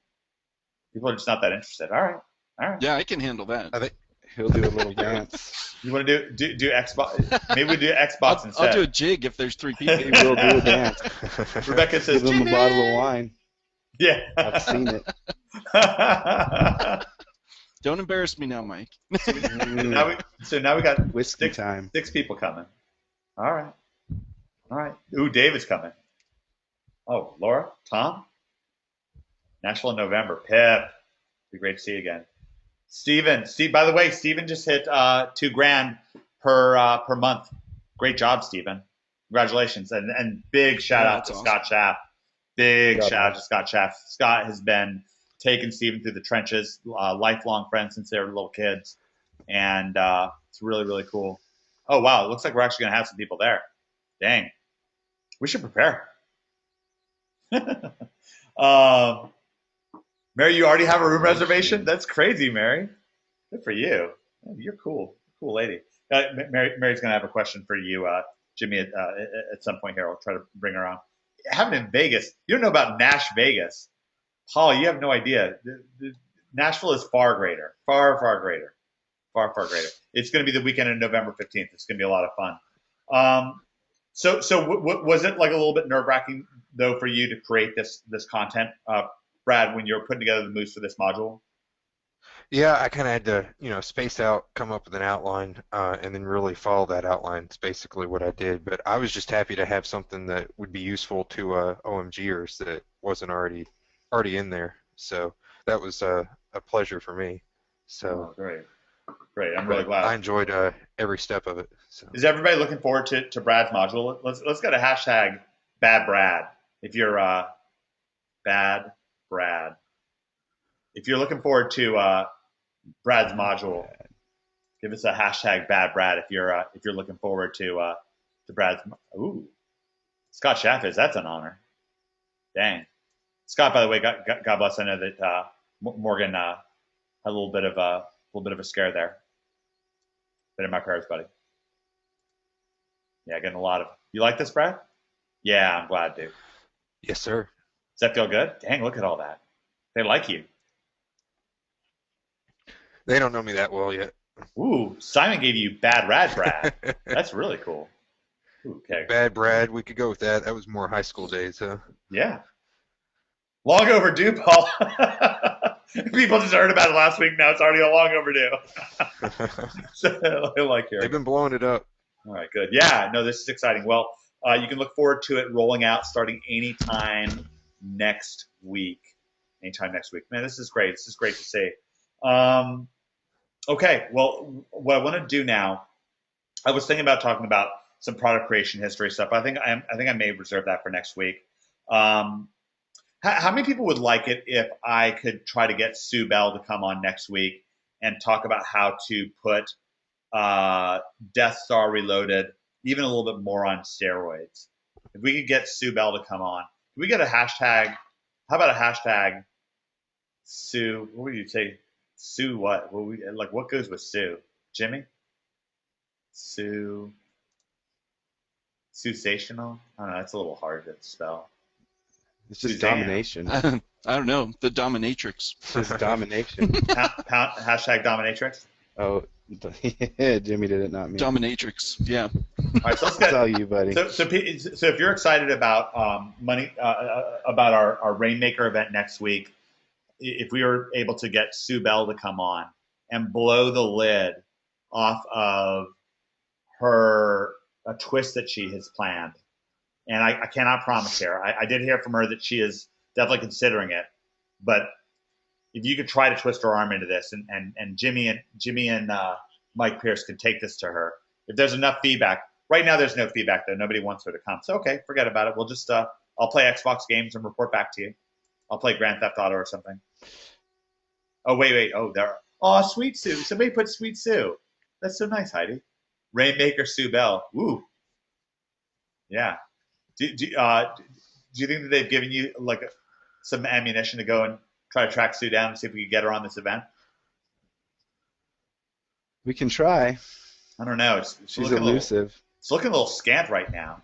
People are just not that interested. All right. Yeah, I can handle that. I think He'll do a little dance. You want to do Xbox? Maybe we do Xbox instead. I'll do a jig if there's 3 people. He will do a dance. Rebecca says, Give him Jimmy! a bottle of wine. Yeah. I've seen it. Don't embarrass me now, Mike. So now we got Whiskey time. 6 people coming. All right. Ooh, David's coming. Oh, Laura, Tom, Nashville in November. Pip, be great to see you again. Steven, by the way, Steven just hit $2,000 per month. Great job, Steven. Congratulations, and big shout out to that's Scott Schaff. Big Yeah, shout out to Scott Schaff. Scott has been taking Steven through the trenches, lifelong friends since they were little kids, and it's really, really cool. Oh wow, it looks like we're actually gonna have some people there. Dang, we should prepare. Mary, you already have a room reservation? That's crazy, Mary. Good for you. You're cool. Cool lady. Mary's going to have a question for you, Jimmy, at some point here. I'll try to bring her on. Having in Vegas, you don't know about Nash Vegas. Paul, you have no idea. Nashville is far greater. Far, far greater. Far, far greater. It's going to be the weekend of November 15th. It's going to be a lot of fun. So was it like a little bit nerve-wracking, though, for you to create this content, Brad, when you were putting together the moves for this module? Yeah, I kind of had to, space out, come up with an outline, and then really follow that outline. It's basically what I did. But I was just happy to have something that would be useful to OMGers that wasn't already already in there, so that was a pleasure for me. So Oh, great. Great. I'm really glad. I enjoyed every step of it. So Is everybody looking forward to Brad's module? Let's get a hashtag Bad Brad. If you're Bad Brad. If you're looking forward to Brad's module, give us a hashtag Bad Brad. If you're looking forward to Brad's. Ooh, Scott Chaffis, that's an honor. Dang, Scott. By the way, God bless. I know that Morgan had a little bit of a scare there. Been in my prayers, buddy. Yeah, getting a lot of. You like this, Brad? Yeah, I'm glad, dude. yes, sir. Does that feel good? Dang, look at all that. They like you. They don't know me that well yet. Ooh, Simon gave you Bad Rad Brad. That's really cool. Ooh, okay. Bad Brad, we could go with that. That was more high school days, huh? Yeah. Long overdue, Paul. People just heard about it last week. Now it's already a long overdue. So, I like hearing. They've been blowing it up. All right, good. Yeah, no, this is exciting. Well, you can look forward to it rolling out starting anytime next week. Anytime next week. Man, this is great. This is great to see. Okay, well, what I want to do now, I was thinking about talking about some product creation history stuff. I think I may reserve that for next week. How many people would like it if I could try to get Sue Bell to come on next week and talk about how to put Death Star Reloaded even a little bit more on steroids? If we could get Sue Bell to come on, can we get a hashtag? How about a hashtag Sue? What would you say? Sue what? What goes with Sue? Jimmy? Susational? I don't know. It's a little hard to spell. It's just Suzanne. domination. I don't know. The dominatrix. It's just domination. Hashtag dominatrix. Oh, yeah, Jimmy did it, not me. Dominatrix. Yeah. All right, so let's That's get. all you, buddy. So if you're excited about about our Rainmaker event next week, if we were able to get Sue Bell to come on and blow the lid off of a twist that she has planned, and I cannot promise here. I did hear from her that she is definitely considering it, but if you could try to twist her arm into this, and Jimmy and Mike Pierce can take this to her, if there's enough feedback. Right now, there's no feedback though. Nobody wants her to come. So okay, forget about it. We'll just I'll play Xbox games and report back to you. I'll play Grand Theft Auto or something. Oh wait. Oh there. Oh, Sweet Sue. Somebody put Sweet Sue. That's so nice, Heidi. Rainmaker Sue Bell. Woo. Yeah. Do you think that they've given you some ammunition to go and try to track Sue down and see if we can get her on this event? We can try. I don't know. She's elusive. It's looking a little scant right now.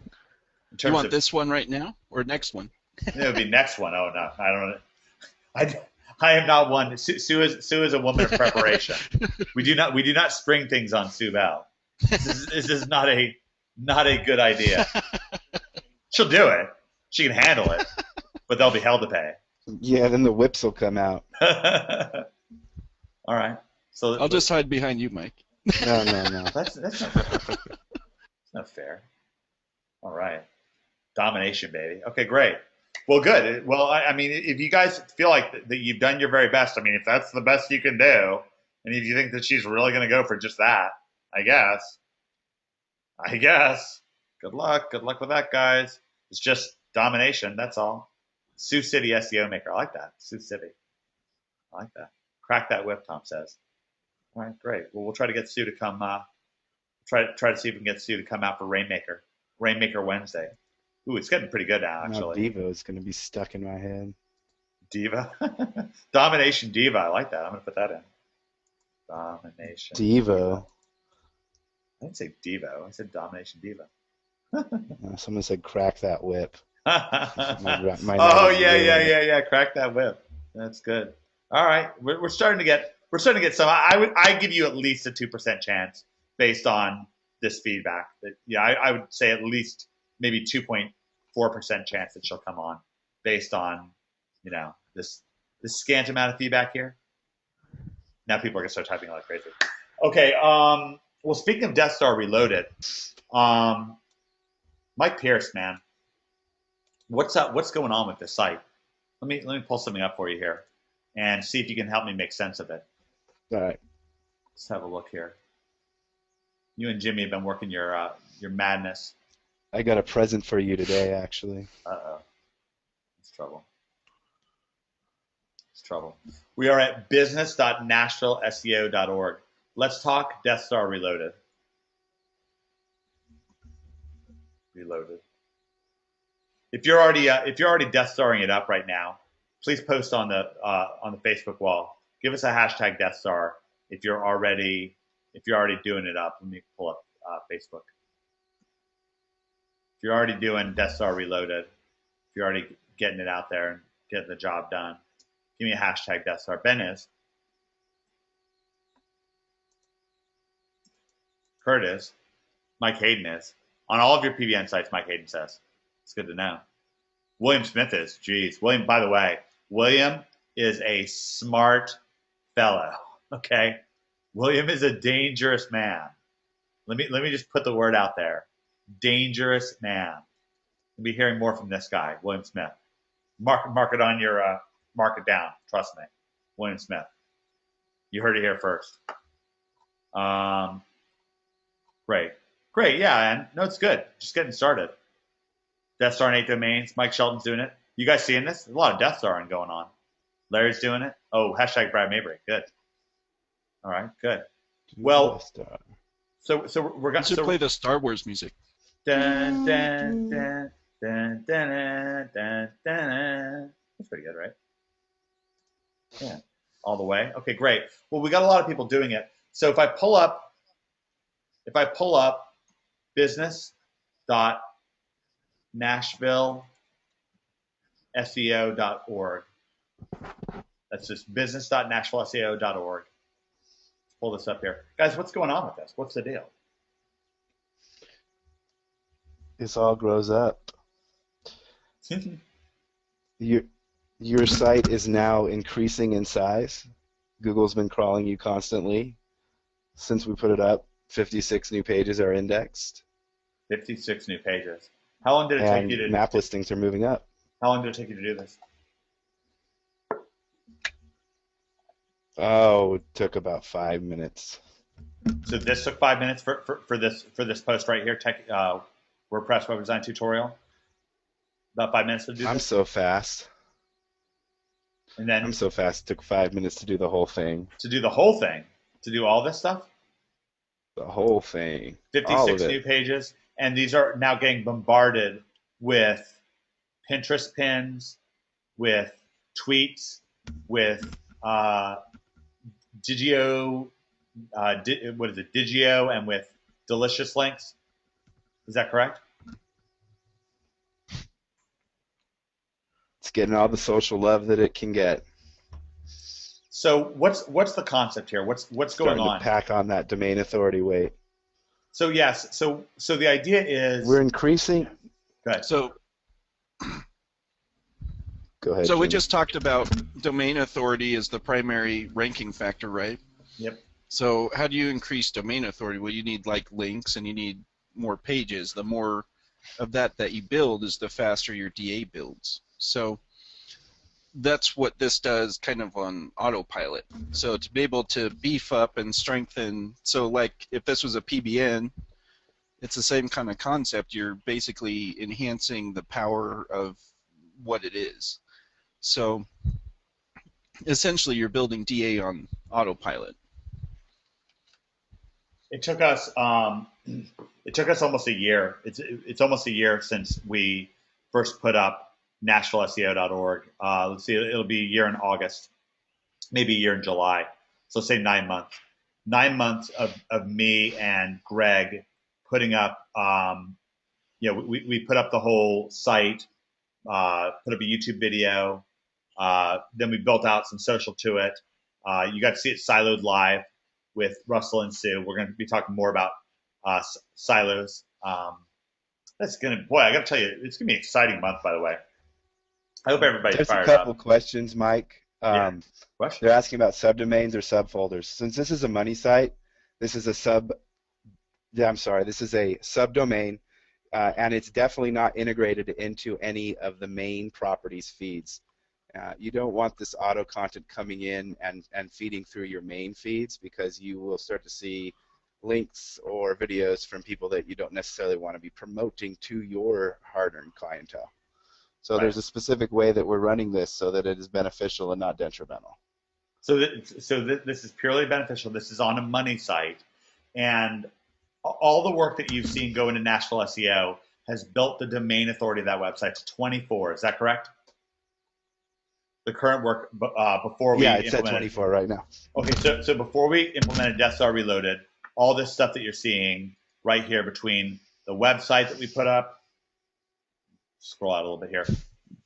In terms You want of, this one right now or next one? It would be next one. Oh no, I don't know. I am not one. Sue is a woman of preparation. we do not spring things on Sue Bell. This is not a good idea. She'll do it. She can handle it, but there'll be hell to pay. Yeah, then the whips will come out. All right. So I'll just hide behind you, Mike. No. That's not fair. That's not fair. All right. Domination, baby. Okay, great. Well, good. Well, I mean, if you guys feel like that you've done your very best, I mean, if that's the best you can do, and if you think that she's really going to go for just that, I guess. Good luck. Good luck with that, guys. It's just domination. That's all. Sioux City SEO maker. I like that. Sioux City. I like that. Crack that whip, Tom says. All right, great. Well, we'll try to get Sue to come. Try to see if we can get Sue to come out for Rainmaker Wednesday. Ooh, it's getting pretty good now, Now actually. Devo is going to be stuck in my head. Diva. Domination Diva. I like that. I'm going to put that in. Domination. Devo. I didn't say Devo. I said Domination Diva. Someone said crack that whip. Oh yeah. Crack that whip. That's good. All right, we're starting to get some. I give you at least a 2% chance based on this feedback. I would say at least maybe 2.4% chance that she'll come on based on this scant amount of feedback here. Now people are gonna start typing like crazy. Okay. Well, speaking of Death Star Reloaded, Mike Pierce, man, what's up? What's going on with the site? Let me pull something up for you here, and see if you can help me make sense of it. All right. Let's have a look here. You and Jimmy have been working your madness. I got a present for you today, actually. Uh-oh. It's trouble. It's trouble. We are at business.nashvilleseo.org. Let's talk Death Star Reloaded. Reloaded. If you're already Death Starring it up right now, please post on the Facebook wall. Give us a hashtag Death Star if you're already doing it up. Let me pull up Facebook. If you're already doing Death Star Reloaded, if you're already getting it out there and getting the job done, give me a hashtag Death Star. Ben is. Kurt is. Mike Hayden is. On all of your PBN sites, Mike Hayden says. It's good to know. William Smith is. Geez. William, by the way, William is a smart fellow. Okay? William is a dangerous man. Let me just put the word out there. Dangerous man. We'll be hearing more from this guy, William Smith. Mark it on your mark it down. Trust me. William Smith. You heard it here first. Great, yeah, and no, it's good. Just getting started. Death Star and 8 domains. Mike Shelton's doing it. You guys seeing this? There's a lot of Death Starring going on. Larry's doing it. Oh, hashtag Brad Mabry. Good. All right, good. Well, so we're going to play the Star Wars music. Dun, dun, dun, dun, dun, dun, dun. That's pretty good, right? Yeah, all the way. Okay, great. Well, we got a lot of people doing it. So if I pull up business.nashvilleseo.org. That's just business.nashvilleseo.org. Let's pull this up here. Guys, what's going on with this? What's the deal? This all grows up. Your site is now increasing in size. Google's been crawling you constantly. Since we put it up, 56 new pages are indexed. 56 new pages. How long did it take you to... map listings are moving up. How long did it take you to do this? Oh, it took about 5 minutes. So this took 5 minutes for this post right here, WordPress web design tutorial. About 5 minutes to do this. I'm so fast. And then I'm so fast. It took 5 minutes to do the whole thing. To do the whole thing, to do all this stuff. The whole thing. 56 new pages, and these are now getting bombarded with Pinterest pins, with tweets, with Digio, Digio, and with delicious links. Is that correct? It's getting all the social love that it can get. So what's the concept here? What's going on? To pack on that domain authority weight. So yes, so the idea is we're increasing. Go ahead. So go ahead. So Jimmy. we just talked about domain authority as the primary ranking factor, right? Yep. So how do you increase domain authority? Well, you need like links and you need more pages. The more of that you build is the faster your DA builds. So that's what this does kind of on autopilot. So to be able to beef up and strengthen, so like if this was a PBN, it's the same kind of concept. You're basically enhancing the power of what it is. So essentially you're building DA on autopilot. It took us almost a year. It's almost a year since we first put up NashvilleSEO.org. Let's see, it'll be a year in August, maybe a year in July. So say 9 months. 9 months of me and Greg putting up, we put up the whole site, put up a YouTube video, then we built out some social to it. You got to see it siloed live with Russell and Sue. We're going to be talking more about silos. That's going to, boy, I got to tell you, it's going to be an exciting month, by the way. I hope everybody's There's fired up. a couple questions, Mike. Questions? They're asking about subdomains or subfolders. Since this is a money site, this is a subdomain, and it's definitely not integrated into any of the main properties feeds. You don't want this auto content coming in and feeding through your main feeds, because you will start to see links or videos from people that you don't necessarily want to be promoting to your hard-earned clientele. So Right. there's a specific way that we're running this so that it is beneficial and not detrimental. So this is purely beneficial. This is on a money site, and all the work that you've seen go into Nashville SEO has built the domain authority of that website to 24. Is that correct? The current work before we Yeah, it's at implemented. 24 right now. Okay, so before we implemented Death Star Reloaded, all this stuff that you're seeing right here between the website that we put up, scroll out a little bit here,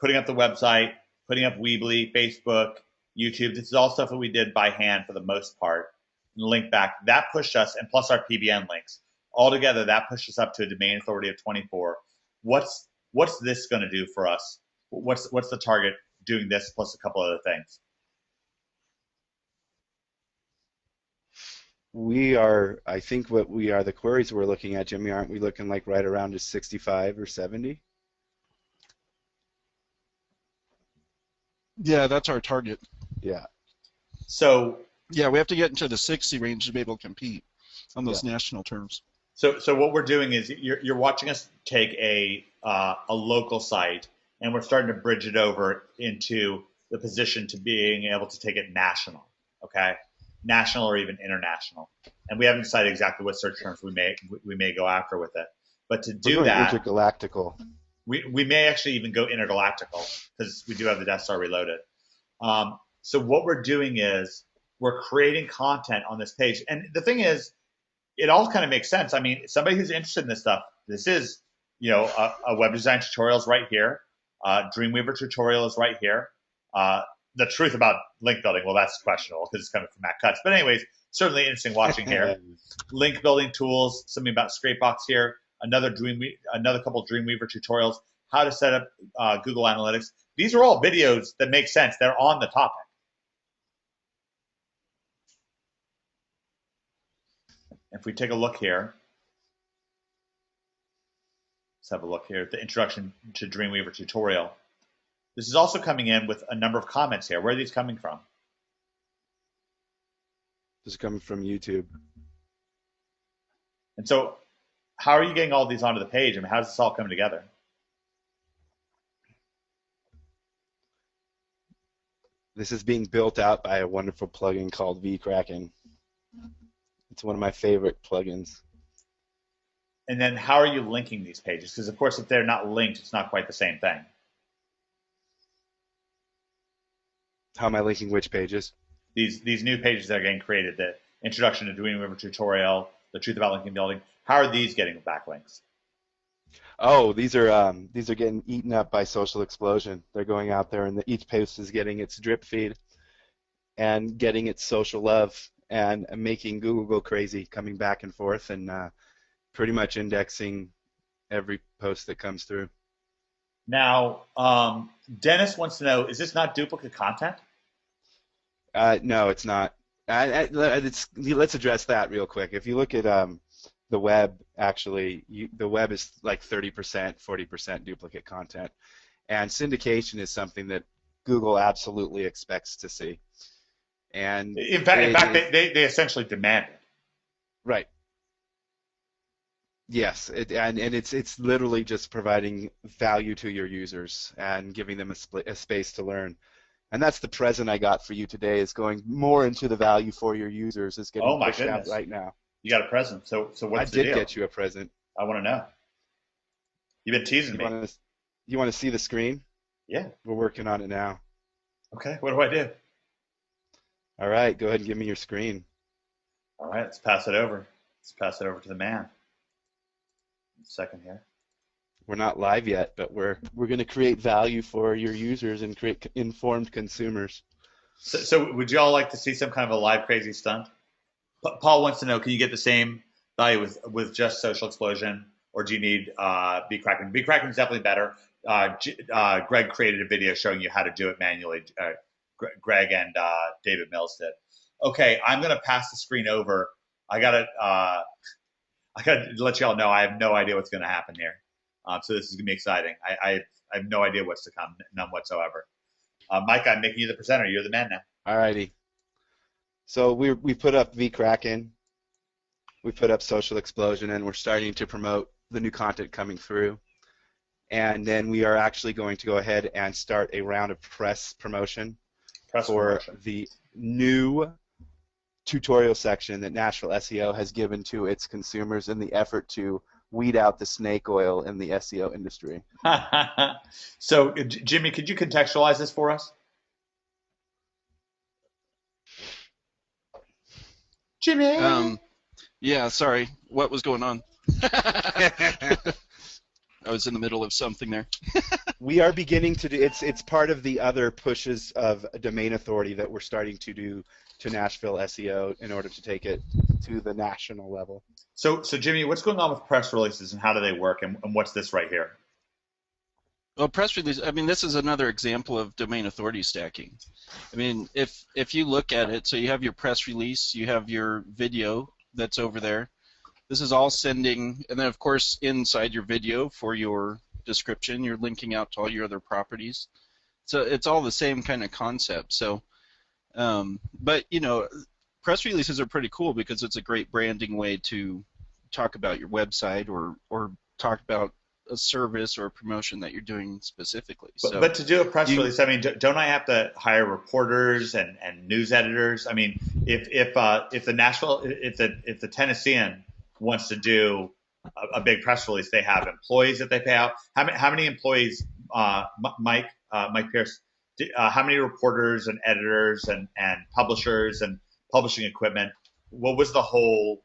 putting up the website, putting up Weebly, Facebook, YouTube, this is all stuff that we did by hand for the most part. And link back, that pushed us, and plus our PBN links. Altogether, that pushed us up to a domain authority of 24. What's this going to do for us? What's the target doing this plus a couple other things? We are, I think what we are, the queries we're looking at, Jimmy, aren't we looking like right around just 65 or 70? Yeah, that's our target. Yeah. So Yeah, we have to get into the 60 range to be able to compete on those national terms. So what we're doing is you're watching us take a local site, and we're starting to bridge it over into the position to being able to take it national, okay? National or even international. And we haven't decided exactly what search terms we may go after with it. But to do that, intergalactical. we may actually even go intergalactical, because we do have the Death Star Reloaded. So what we're doing is we're creating content on this page. And the thing is, it all kind of makes sense. I mean, somebody who's interested in this stuff, this is, a web design tutorial is right here. Dreamweaver tutorial is right here. The truth about link building, well, that's questionable because it's coming from Matt Cutts. But anyways, certainly interesting watching here. Link building tools, something about Scrapebox here, another couple Dreamweaver tutorials, how to set up Google Analytics. These are all videos that make sense. They're on the topic. If we take a look here, let's have a look here at the introduction to Dreamweaver tutorial. This is also coming in with a number of comments here. Where are these coming from? This is coming from YouTube. And so how are you getting all these onto the page? I mean, how does this all come together? This is being built out by a wonderful plugin called vCracking. It's one of my favorite plugins. And then how are you linking these pages? Because, of course, if they're not linked, it's not quite the same thing. How am I linking which pages? These new pages that are getting created, the introduction to Dreamweaver tutorial, the truth about linking building, how are these getting backlinks? Oh, these are getting eaten up by social explosion. They're going out there, and each post is getting its drip feed and getting its social love and making Google go crazy, coming back and forth and pretty much indexing every post that comes through. Now, Dennis wants to know, is this not duplicate content? No, it's not. Let's address that real quick. If you look at the web, actually, the web is like 30%, 40% duplicate content. And syndication is something that Google absolutely expects to see. And in fact, they essentially demand it. Right. Yes, and it's literally just providing value to your users and giving them a space to learn. And that's the present I got for you today, is going more into the value for your users is getting pushed out right now. You got a present. So what's the deal? I did get you a present. I want to know. You've been teasing me. You want to see the screen? Yeah. We're working on it now. Okay. What do I do? All right. Go ahead and give me your screen. All right. Let's pass it over. Let's pass it over to the man. A second here. We're not live yet, but we're going to create value for your users and create informed consumers. So would you all like to see some kind of a live crazy stunt? Paul wants to know, can you get the same value with just Social Explosion, or do you need vCracking? vCracking is definitely better. Greg created a video showing you how to do it manually. Greg and David Mills did. Okay, I'm going to pass the screen over. I got to let you all know I have no idea what's going to happen here. So this is going to be exciting. I have no idea what's to come, none whatsoever. Mike, I'm making you the presenter. You're the man now. Alrighty. So we put up vCracken, we put up Social Explosion, and we're starting to promote the new content coming through. And then we are actually going to go ahead and start a round of press promotion for the new tutorial section that Nashville SEO has given to its consumers in the effort to weed out the snake oil in the SEO industry. So, Jimmy, could you contextualize this for us? Jimmy. Yeah, sorry. What was going on? I was in the middle of something there. We are beginning to do it's part of the other pushes of domain authority that we're starting to do to Nashville SEO in order to take it to the national level. So Jimmy, what's going on with press releases and how do they work, and what's this right here? Well, press release, I mean, this is another example of domain authority stacking. I mean, if you look at it, so you have your press release, you have your video that's over there. This is all sending, and then of course inside your video for your description, you're linking out to all your other properties. So it's all the same kind of concept. So, but you know, press releases are pretty cool because it's a great branding way to talk about your website or talk about a service or a promotion that you're doing specifically. But to do a press release, I mean, don't I have to hire reporters and news editors? I mean, if the Tennessean wants to do a big press release, they have employees that they pay out. How many employees, Mike Pierce? How many reporters and editors and publishers and publishing equipment? What was the whole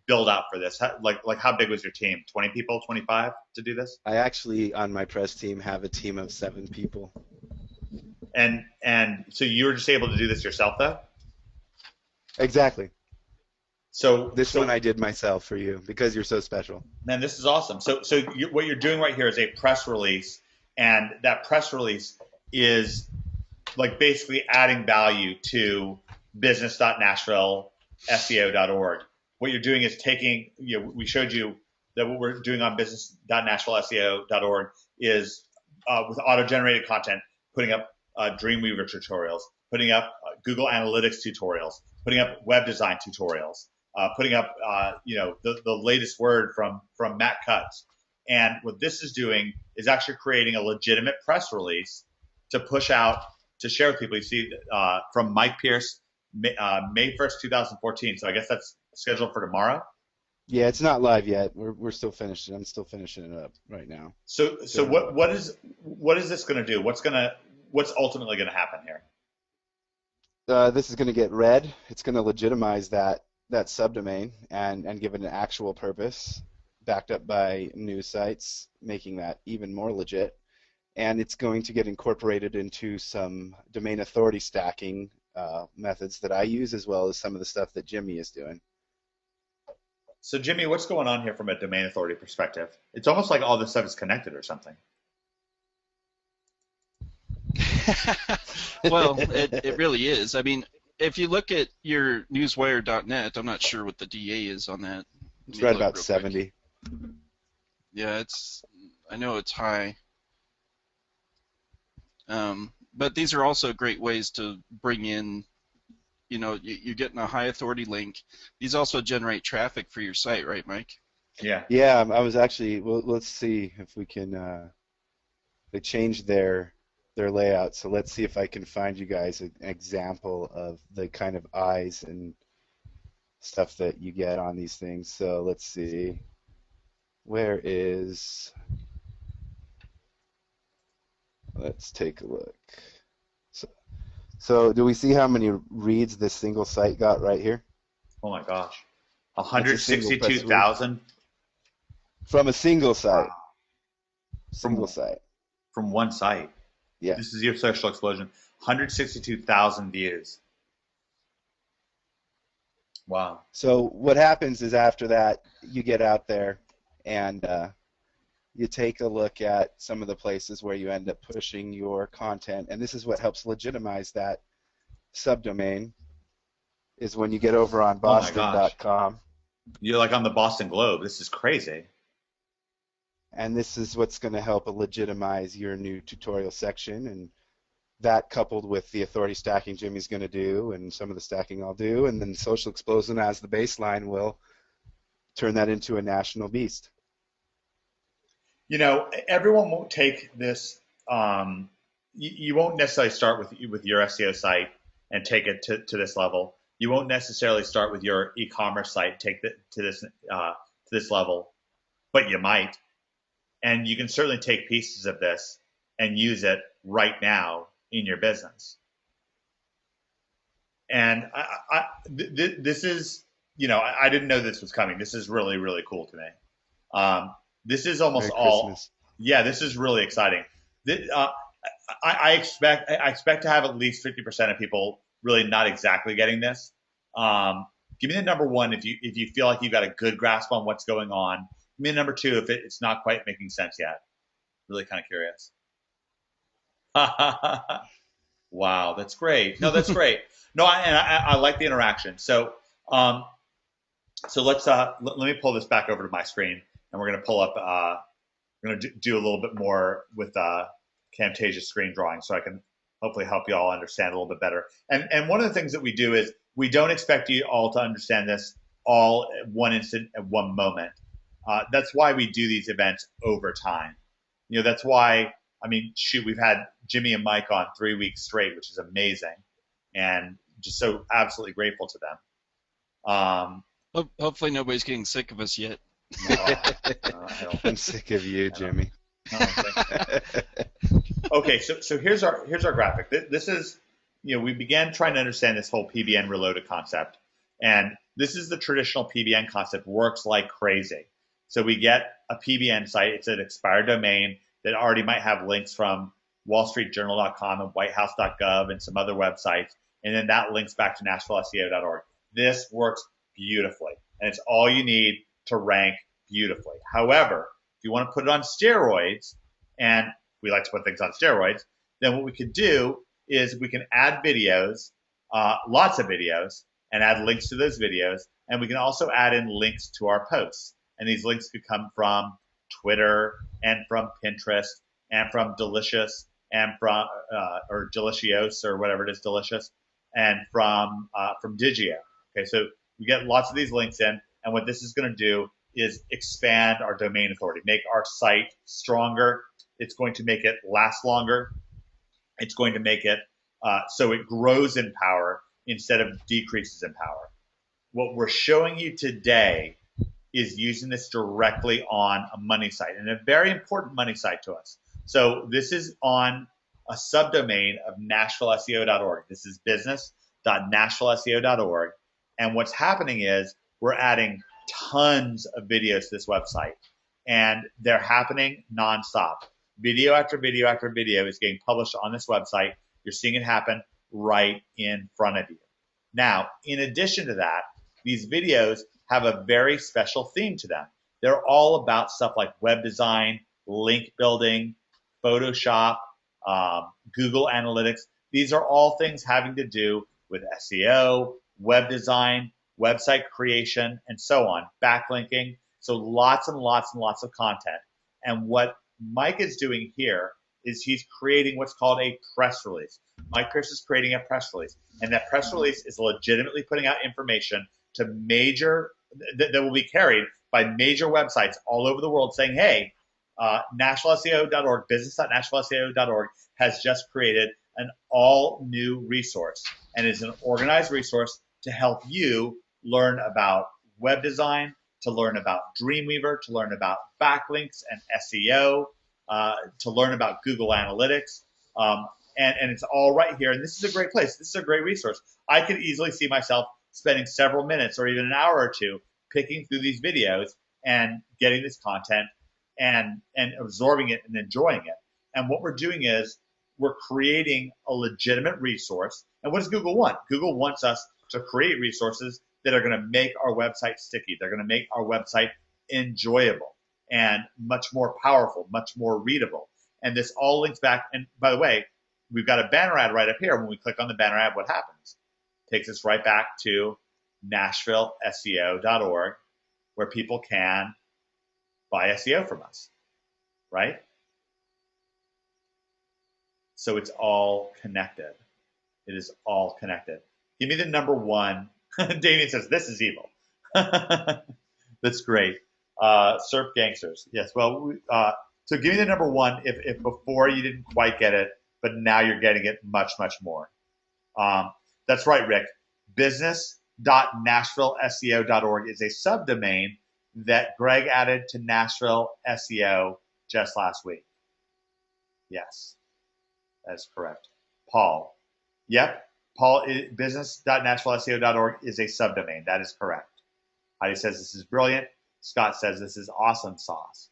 build out for this? Like how big was your team? 20 people, 25 to do this? I actually, on my press team, have a team of 7 people. And so you were just able to do this yourself, though? Exactly. So this one I did myself for you because you're so special. Man, this is awesome. So what you're doing right here is a press release, and that press release is like basically adding value to business.nashvilleseo.org. What you're doing is taking, we showed you that what we're doing on business.nashvilleseo.org is with auto-generated content, putting up Dreamweaver tutorials, putting up Google Analytics tutorials, putting up web design tutorials, putting up the latest word from Matt Cutts. And what this is doing is actually creating a legitimate press release to push out, to share with people. You see from Mike Pierce, May 1st, 2014. So I guess that's scheduled for tomorrow. Yeah, it's not live yet. We're still finishing. I'm still finishing it up right now. So what is this going to do? What's ultimately going to happen here? This is going to get read. It's going to legitimize that subdomain and give it an actual purpose, backed up by news sites, making that even more legit. And it's going to get incorporated into some domain authority stacking methods that I use, as well as some of the stuff that Jimmy is doing. So Jimmy, what's going on here from a domain authority perspective? It's almost like all this stuff is connected or something. Well, it really is. I mean, if you look at your newswire.net, I'm not sure what the DA is on that. It's right about 70. Yeah, I know it's high. But these are also great ways to bring in, you're getting a high authority link. These also generate traffic for your site, right, Mike? Yeah. Yeah, I was actually, well, let's see if we can, they changed their layout, so let's see if I can find you guys an example of the kind of eyes and stuff that you get on these things. So let's see, let's take a look. So do we see how many reads this single site got right here? Oh my gosh, 162,000 from a single site. Single site. From one site. Yeah. This is your social explosion. 162,000 views. Wow. So what happens is after that, you get out there and you take a look at some of the places where you end up pushing your content, and this is what helps legitimize that subdomain, is when you get over on boston.com. You're like on the Boston Globe. This is crazy. And this is what's going to help legitimize your new tutorial section, and that coupled with the authority stacking Jimmy's going to do and some of the stacking I'll do, and then social explosion as the baseline will turn that into a national beast. You know, everyone won't take this. You won't necessarily start with your SEO site and take it to this level. You won't necessarily start with your e-commerce site, take it to this level, but you might. And you can certainly take pieces of this and use it right now in your business. And this is, you know, I didn't know this was coming. This is really, really cool to me. This is almost Merry all. Christmas. Yeah, this is really exciting. I expect to have at least 50% of people really not exactly getting this. Give me the number one if you feel like you've got a good grasp on what's going on. Give me the number two if it's not quite making sense yet. Really kind of curious. Wow, that's great. No, that's great. No, I like the interaction. So let's let me pull this back over to my screen, and we're going to pull up. We're going to do a little bit more with Camtasia screen drawing, so I can hopefully help you all understand a little bit better. And one of the things that we do is we don't expect you all to understand this all at one instant, at one moment. That's why we do these events over time. You know, that's why. I mean, shoot, we've had Jimmy and Mike on 3 weeks straight, which is amazing, and just so absolutely grateful to them. Hopefully nobody's getting sick of us yet. No, I don't I'm sick of you, Jimmy. Okay, so here's our graphic. This is, you know, we began trying to understand this whole PBN reloaded concept, and this is the traditional PBN concept, works like crazy. So we get a PBN site, it's an expired domain that already might have links from wallstreetjournal.com and whitehouse.gov and some other websites, and then that links back to NashvilleSEO.org. This works beautifully, and it's all you need to rank beautifully. However, if you want to put it on steroids, and we like to put things on steroids, then what we could do is we can add videos, lots of videos, and add links to those videos, and we can also add in links to our posts. And these links could come from Twitter and from Pinterest and from Delicious and from or Delicios or whatever it is, Delicious, and from Digio. Okay, so we get lots of these links in, and what this is going to do is expand our domain authority, make our site stronger. It's going to make it last longer. It's going to make it so it grows in power instead of decreases in power. What we're showing you today is using this directly on a money site, and a very important money site to us. So this is on a subdomain of NashvilleSEO.org. This is business.NashvilleSEO.org. And what's happening is we're adding tons of videos to this website, and they're happening nonstop. Video after video after video is getting published on this website. You're seeing it happen right in front of you. Now, in addition to that, these videos have a very special theme to them. They're all about stuff like web design, link building, Photoshop, Google Analytics. These are all things having to do with SEO, web design, website creation, and so on, backlinking. So lots and lots and lots of content. And what Mike is doing here is he's creating what's called a press release. Mike Pierce is creating a press release, and that press release is legitimately putting out information to major that will be carried by major websites all over the world saying, hey, NashvilleSEO.org, business.NashvilleSEO.org has just created an all-new resource, and is an organized resource to help you learn about web design, to learn about Dreamweaver, to learn about backlinks and SEO, to learn about Google Analytics. And it's all right here. And this is a great place. This is a great resource. I could easily see myself spending several minutes or even an hour or two picking through these videos and getting this content and absorbing it and enjoying it. And what we're doing is we're creating a legitimate resource. And what does Google want? Google wants us to create resources that are going to make our website sticky. They're going to make our website enjoyable and much more powerful, much more readable. And this all links back. And by the way, we've got a banner ad right up here. When we click on the banner ad, what happens? It takes us right back to NashvilleSEO.org, where people can buy SEO from us, right? So it's all connected. It is all connected. Give me the number one. Damien says, this is evil. That's great. Surf gangsters. Yes. Well, so give me the number one if before you didn't quite get it, but now you're getting it much, much more. That's right, Rick. Business.NashvilleSEO.org is a subdomain that Greg added to Nashville SEO just last week. Yes, that's correct. Paul. Yep. Paul, business.NashvilleSEO.org is a subdomain. That is correct. Heidi says this is brilliant. Scott says this is awesome sauce.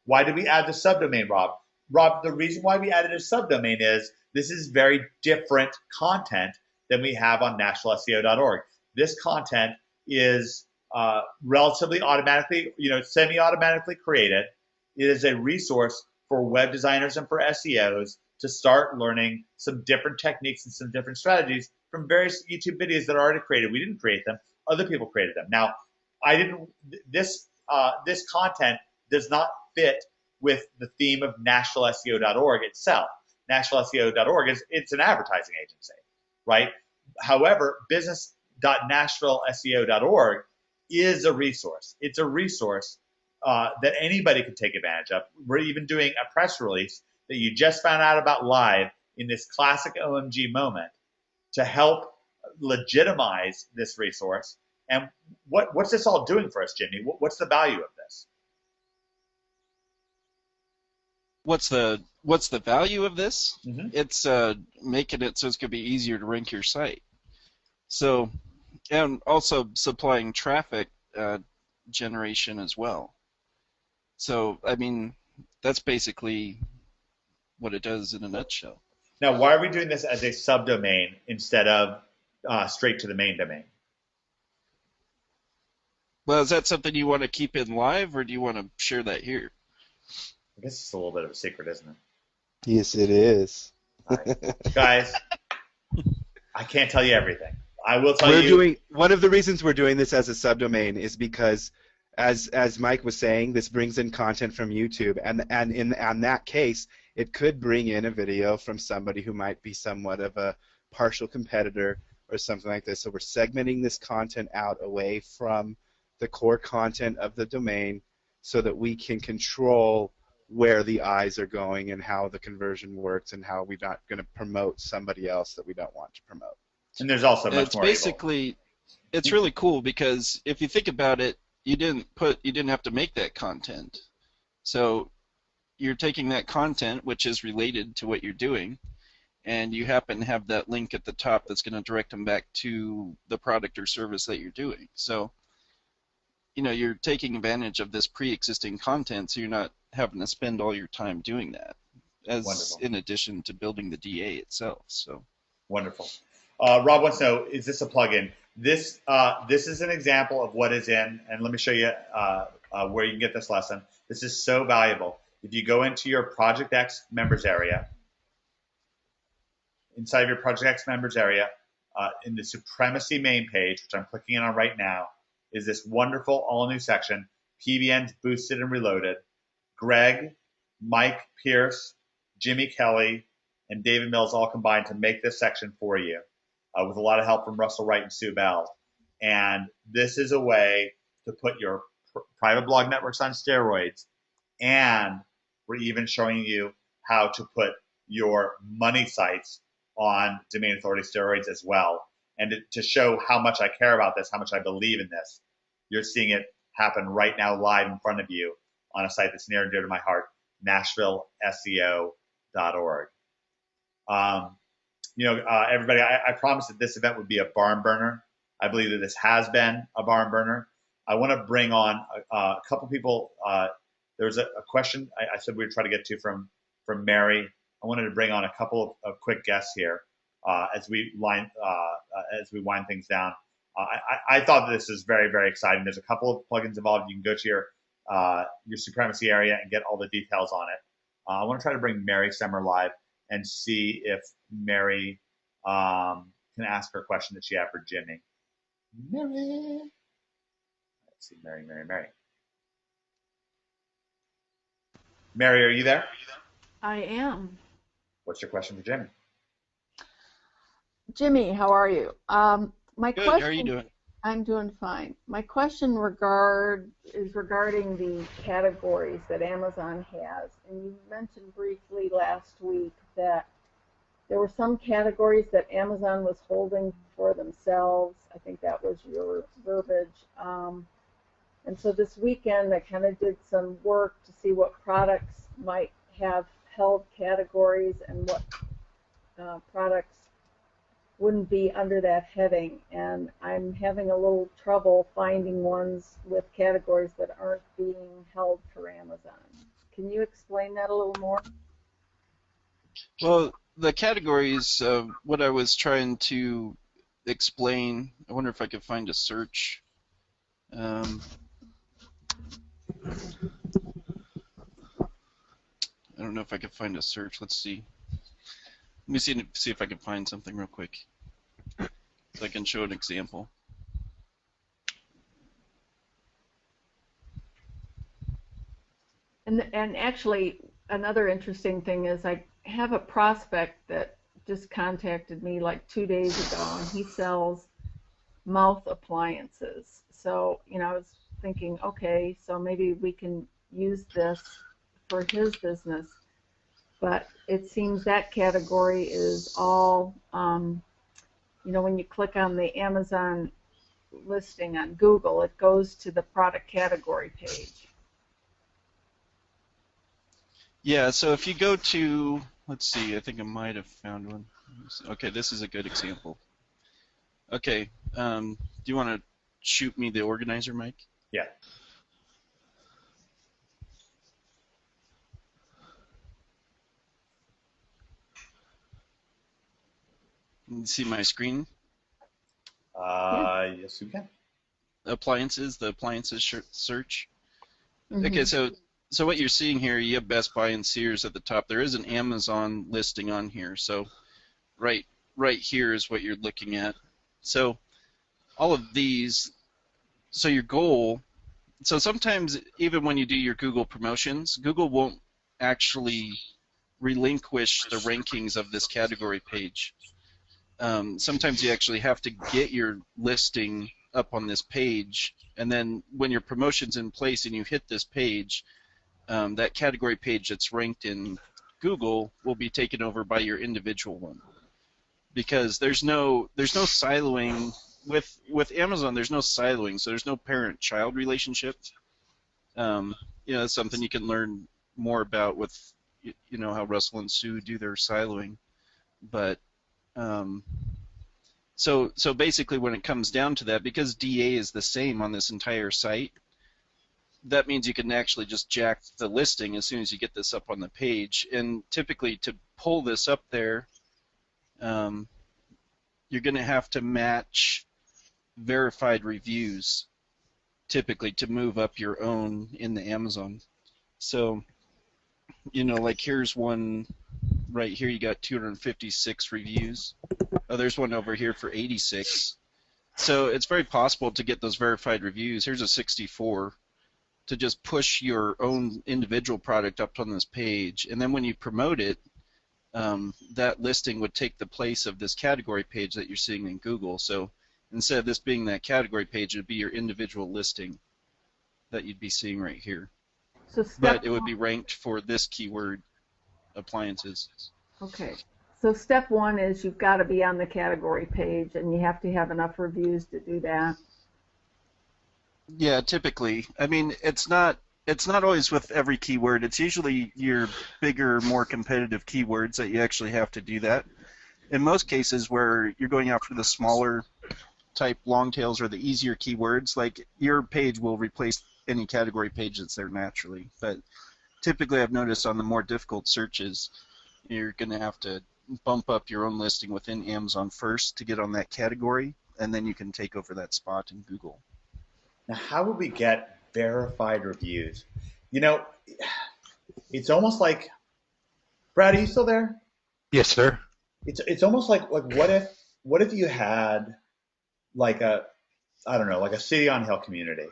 Why did we add the subdomain, Rob? Rob, the reason why we added a subdomain is this is very different content than we have on NashvilleSEO.org. This content is relatively automatically, semi-automatically created. It is a resource for web designers and for SEOs to start learning some different techniques and some different strategies from various YouTube videos that are already created. We didn't create them; other people created them. Now, I didn't. This content does not fit with the theme of NashvilleSEO.org itself. NashvilleSEO.org it's an advertising agency, right? However, business.NashvilleSEO.org is a resource. It's a resource that anybody can take advantage of. We're even doing a press release that you just found out about live in this classic OMG moment to help legitimize this resource. And what's this all doing for us, Jimmy? What's the value of this? What's the value of this? Mm-hmm. It's making it so it's going to be easier to rank your site. So, and also supplying traffic generation as well. So, I mean, that's basically what it does in a nutshell. Now, why are we doing this as a subdomain instead of straight to the main domain? Well, is that something you want to keep in live, or do you want to share that here? I guess it's a little bit of a secret, isn't it? Yes, it is. All right. Guys, I can't tell you everything. I will tell you. One of the reasons we're doing this as a subdomain is because, as Mike was saying, this brings in content from YouTube, and in that case, it could bring in a video from somebody who might be somewhat of a partial competitor or something like this. So we're segmenting this content out away from the core content of the domain so that we can control where the eyes are going and how the conversion works and how we're not going to promote somebody else that we don't want to promote. And there's also much it's more basically, it's really cool because if you think about it, you didn't have to make that content. So you're taking that content, which is related to what you're doing, and you happen to have that link at the top that's going to direct them back to the product or service that you're doing. So, you're taking advantage of this pre-existing content, so you're not having to spend all your time doing that, as Wonderful. in addition to building the DA itself. So wonderful. Rob wants to know, is this a plugin? This is an example of what is in, and let me show you where you can get this lesson. This is so valuable. If you go into your Project X members area, inside of your Project X members area, in the Supremacy main page, which I'm clicking on right now, is this wonderful all-new section, PBNs boosted and reloaded. Greg, Mike Pierce, Jimmy Kelly, and David Mills all combined to make this section for you, with a lot of help from Russell Wright and Sue Bell. And this is a way to put your private blog networks on steroids, and we're even showing you how to put your money sites on domain authority steroids as well. And to show how much I care about this, how much I believe in this, you're seeing it happen right now live in front of you on a site that's near and dear to my heart, NashvilleSEO.org. Everybody, I promised that this event would be a barn burner. I believe that this has been a barn burner. I want to bring on a couple people. There's a question I said we'd try to get to from Mary. I wanted to bring on a couple of quick guests here as we wind things down. I thought that this is very, very exciting. There's a couple of plugins involved. You can go to your Supremacy area and get all the details on it. I want to try to bring Mary Semmer live and see if Mary can ask her question that she had for Jimmy. Mary. Let's see, Mary. Mary, are you there? I am. What's your question for Jimmy? Jimmy, how are you? My Good. question. How are you doing? I'm doing fine. My question is regarding the categories that Amazon has. And you mentioned briefly last week that there were some categories that Amazon was holding for themselves. I think that was your verbiage. And so this weekend I kind of did some work to see what products might have held categories and what products wouldn't be under that heading, and I'm having a little trouble finding ones with categories that aren't being held for Amazon. Can you explain that a little more? Well, the categories, what I was trying to explain, I wonder if I could find a search. I don't know if I could find a search. Let's see. Let me see if I can find something real quick, so I can show an example. And actually, another interesting thing is I have a prospect that just contacted me like 2 days ago, and he sells mouth appliances. So, I was thinking, okay, so maybe we can use this for his business. But it seems that category is all, when you click on the Amazon listing on Google, it goes to the product category page. Yeah, so if you go to, let's see, I think I might have found one. Okay, this is a good example. Okay, do you want to shoot me the organizer, Mike? Yeah. Can you see my screen? Yes, you can. Appliances, the appliances search. Mm-hmm. Okay, so what you're seeing here, you have Best Buy and Sears at the top. There is an Amazon listing on here, so right here is what you're looking at. So all of these, so your goal, so sometimes even when you do your Google promotions, Google won't actually relinquish the rankings of this category page. Sometimes you actually have to get your listing up on this page, and then when your promotion's in place and you hit this page, that category page that's ranked in Google will be taken over by your individual one, because there's no siloing with Amazon. There's no siloing, so there's no parent-child relationship. That's something you can learn more about with how Russell and Sue do their siloing, but so basically when it comes down to that, because DA is the same on this entire site, that means you can actually just jack the listing as soon as you get this up on the page. And typically to pull this up there, you're going to have to match verified reviews typically to move up your own in the Amazon. So, like here's one right here, you got 256 reviews. Oh, there's one over here for 86. So it's very possible to get those verified reviews. Here's a 64. To just push your own individual product up on this page, and then when you promote it, that listing would take the place of this category page that you're seeing in Google. So instead of this being that category page, it would be your individual listing that you'd be seeing right here. But it would be ranked for this keyword, appliances. Okay. So step one is you've got to be on the category page, and you have to have enough reviews to do that. Yeah, typically. I mean, it's not always with every keyword. It's usually your bigger, more competitive keywords that you actually have to do that. In most cases where you're going after the smaller type long tails or the easier keywords, like your page will replace any category page that's there naturally. But typically I've noticed on the more difficult searches, you're going to have to bump up your own listing within Amazon first to get on that category, and then you can take over that spot in Google. Now, how would we get verified reviews? It's almost like, Brad, are you still there? Yes, sir. It's almost like what if you had like a City on Hill community,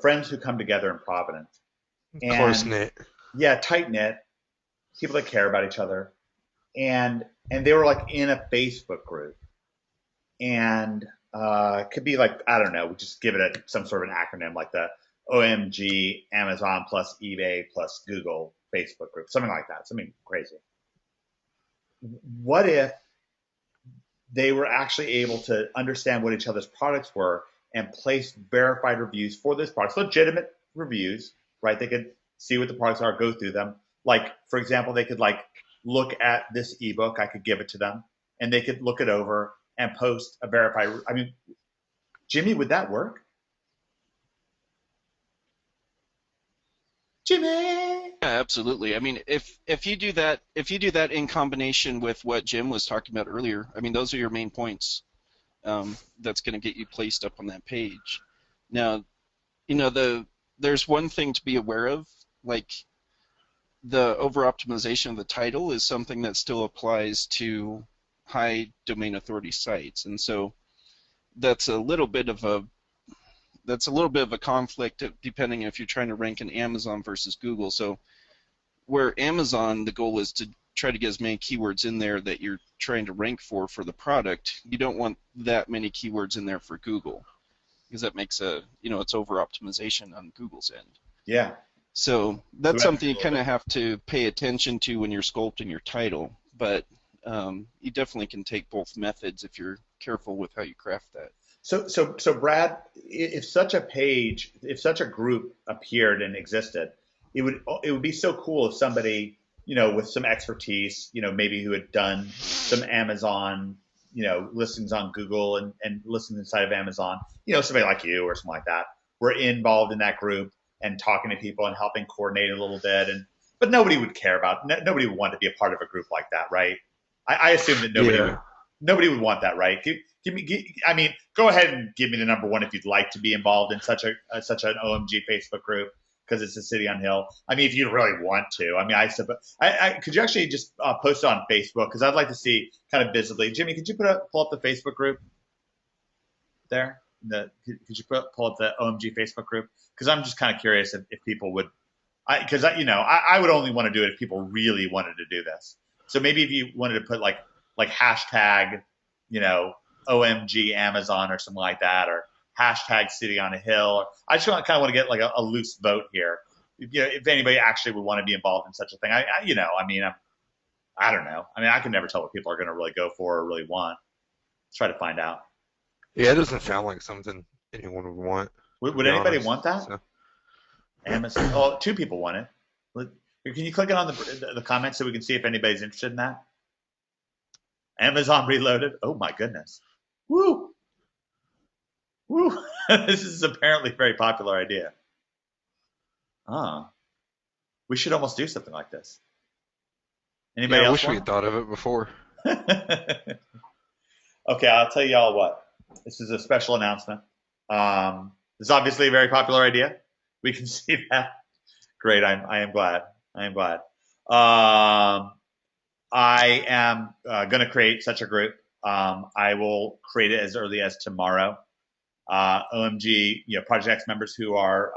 friends who come together in Providence, and Close knit. Yeah, tight knit, people that care about each other, and they were like in a Facebook group, and it could be like, I don't know, we just give it some sort of an acronym like the OMG Amazon plus eBay plus Google Facebook group, something like that, something crazy. What if they were actually able to understand what each other's products were and place verified reviews for those products, legitimate reviews, right? They could see what the products are, go through them. Like, for example, they could like look at this ebook, I could give it to them, and they could look it over and post a verified. I mean, Jimmy, would that work? Jimmy. Yeah, absolutely. I mean, if you do that in combination with what Jim was talking about earlier, I mean, those are your main points. That's going to get you placed up on that page. Now, there's one thing to be aware of, like the over-optimization of the title is something that still applies to high domain authority sites, and so that's a little bit of a conflict depending if you're trying to rank in Amazon versus Google. So where Amazon, the goal is to try to get as many keywords in there that you're trying to rank for the product, you don't want that many keywords in there for Google, because that makes it's over optimization on Google's end. Yeah. So that's something you kind of have to pay attention to when you're sculpting your title, but you definitely can take both methods if you're careful with how you craft that. So Brad, if such a group appeared and existed, it would be so cool if somebody, with some expertise, maybe who had done some Amazon, listings on Google and listings inside of Amazon, somebody like you or something like that, were involved in that group and talking to people and helping coordinate a little bit. But nobody would care about, nobody would want to be a part of a group like that, right? I assume that nobody would want that, right? Go ahead and give me the number one if you'd like to be involved in such an OMG Facebook group, because it's a city on Hill. I mean, if you really want to. Could you actually just post it on Facebook? Because I'd like to see kind of visibly. Jimmy, could you pull up the Facebook group there? Could you pull up the OMG Facebook group? Because I'm just kind of curious if people would. I would only want to do it if people really wanted to do this. So maybe if you wanted to put like hashtag, OMG Amazon or something like that, or hashtag City on a Hill. I just kind of want to get like a loose vote here. If anybody actually would want to be involved in such a thing, I don't know. I mean, I can never tell what people are going to really go for or really want. Let's try to find out. Yeah, it doesn't sound like something anyone would want. Would anybody want that? So. Amazon. Oh, two people want it. Can you click it on the comments so we can see if anybody's interested in that? Amazon Reloaded. Oh my goodness. Woo. Woo. This is apparently a very popular idea. We should almost do something like this. Anybody else? I wish we had thought of it before. Okay, I'll tell you all what. This is a special announcement. This is obviously a very popular idea. We can see that. Great. I am glad. I am going to create such a group. I will create it as early as tomorrow. OMG, Project X members who are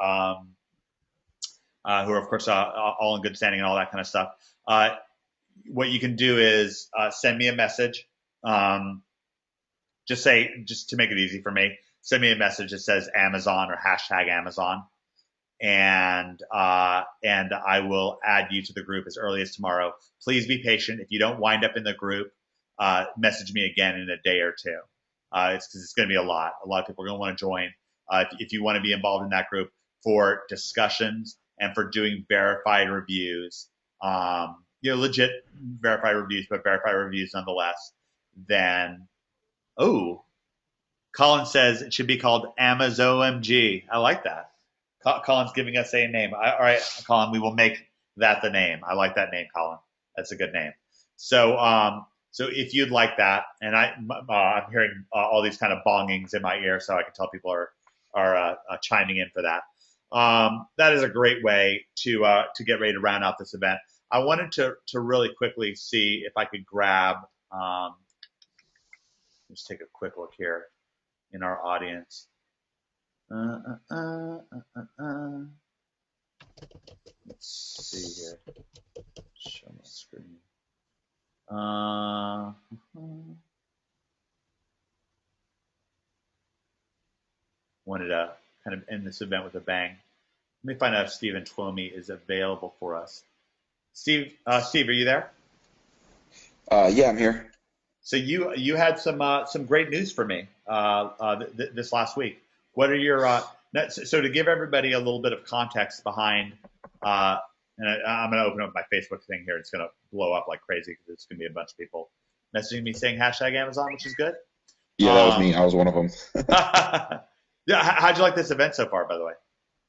of course all in good standing and all that kind of stuff. What you can do is send me a message. Just to make it easy for me, send me a message that says Amazon or hashtag Amazon, and I will add you to the group as early as tomorrow. Please be patient. If you don't wind up in the group, message me again in a day or two. It's because it's going to be a lot. A lot of people are going to want to join. If you want to be involved in that group for discussions and for doing verified reviews, legit verified reviews, but verified reviews nonetheless, then, Colin says it should be called AmazOMG. I like that. Colin's giving us a name. All right, Colin, we will make that the name. I like that name, Colin. That's a good name. So if you'd like that, and I'm hearing all these kind of bongings in my ear, so I can tell people are chiming in for that. That is a great way to get ready to round out this event. I wanted to really quickly see if I could grab. Let's take a quick look here in our audience. Let's see here. Show my screen. Uh, wanted to kind of end this event with a bang. Let me find out if Stephen Twomey is available for us. Steve, Steve, are you there? Yeah, I'm here. So you had some great news for me this last week. What are your so to give everybody a little bit of context behind, and I'm going to open up my Facebook thing here. It's going to blow up like crazy because it's going to be a bunch of people messaging me saying #Amazon, which is good. Yeah, that was me. I was one of them. Yeah, how'd you like this event so far, by the way?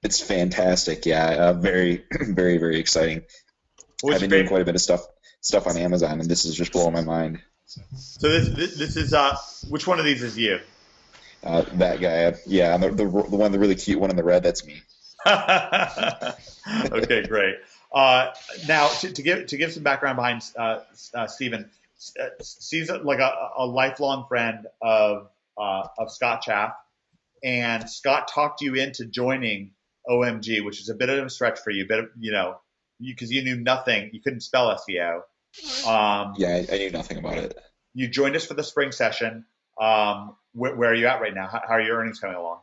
It's fantastic. Yeah, very, very, very exciting. I've been doing quite a bit of stuff on Amazon, and this is just blowing my mind. So this is which one of these is you? That guy. Yeah, the one, the really cute one in the red. That's me. Okay, great. Now to give some background behind Stephen. Steve's like a lifelong friend of Scott Chaff, and Scott talked you into joining OMG, which is a bit of a stretch for you, because you knew nothing, you couldn't spell SEO. Yeah, I knew nothing about it. You joined us for the spring session. Where are you at right now? How are your earnings coming along?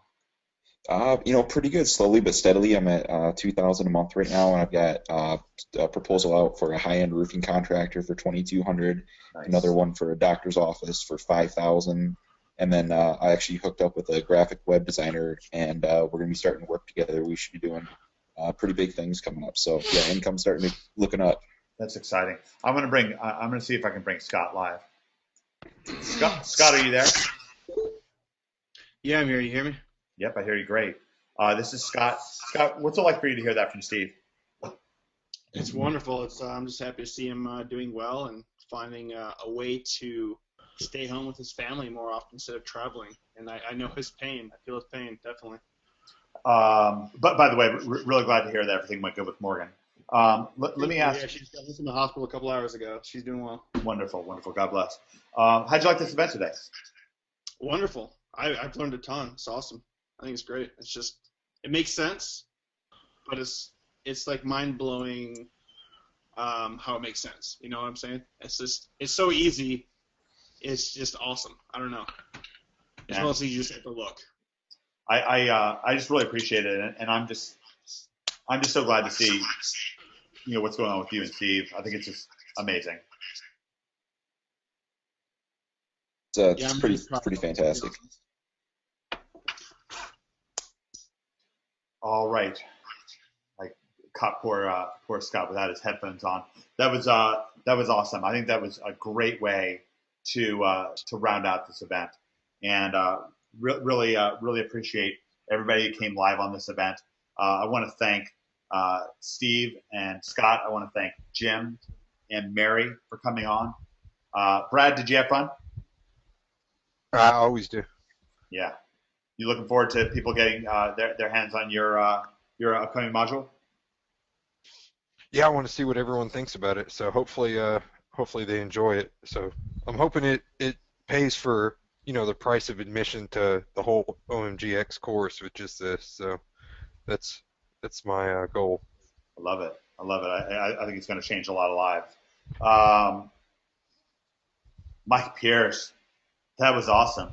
Pretty good, slowly but steadily. I'm at $2,000 a month right now, and I've got a proposal out for a high-end roofing contractor for $2,200, Nice. another one for a doctor's office for $5,000, and then I actually hooked up with a graphic web designer, and we're going to be starting to work together. We should be doing pretty big things coming up. So yeah, income's starting to looking up. That's exciting. I'm gonna see if I can bring Scott live. Scott, are you there? Yeah, I'm here. You hear me? Yep, I hear you great. This is Scott. Scott, what's it like for you to hear that from Steve? It's wonderful. I'm just happy to see him doing well and finding a way to stay home with his family more often instead of traveling. And I know his pain. I feel his pain, definitely. But by the way, really glad to hear that everything went good with Morgan. Let me ask. Yeah, she's got in the hospital a couple hours ago. She's doing well. Wonderful, wonderful. God bless. How'd you like this event today? Wonderful. I've learned a ton. It's awesome. I think it's great. It's just, it makes sense, but it's like mind blowing how it makes sense. You know what I'm saying? It's so easy. It's just awesome. I don't know. It's mostly you just have to look. I just really appreciate it, and I'm just so glad to see what's going on with you and Steve. I think it's just amazing. It's pretty fantastic. All right, I caught poor Scott without his headphones on. That was awesome. I think that was a great way to round out this event, and really appreciate everybody who came live on this event. I want to thank Steve and Scott. I want to thank Jim and Mary for coming on. Brad, did you have fun? I always do. Yeah. You looking forward to people getting their hands on your upcoming module? Yeah, I want to see what everyone thinks about it. So hopefully they enjoy it. So I'm hoping it pays for the price of admission to the whole OMGX course, which is this. So that's my goal. I love it. I think it's going to change a lot of lives. Mike Pierce, that was awesome.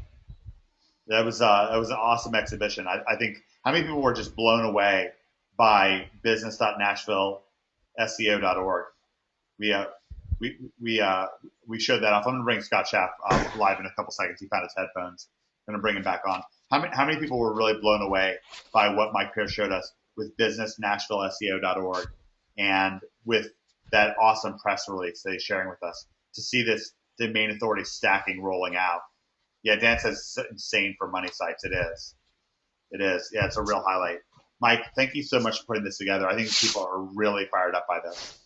That was an awesome exhibition. I think how many people were just blown away by business.nashvilleseo.org. We showed that off. I'm gonna bring Scott Schaff live in a couple seconds. He found his headphones. I'm gonna bring him back on. How many people were really blown away by what Mike Pierce showed us with businessnashvilleseo.org and with that awesome press release that he's sharing with us to see this domain authority stacking rolling out? Yeah, Dan says it's insane for money sites. It is. Yeah, it's a real highlight. Mike, thank you so much for putting this together. I think people are really fired up by this.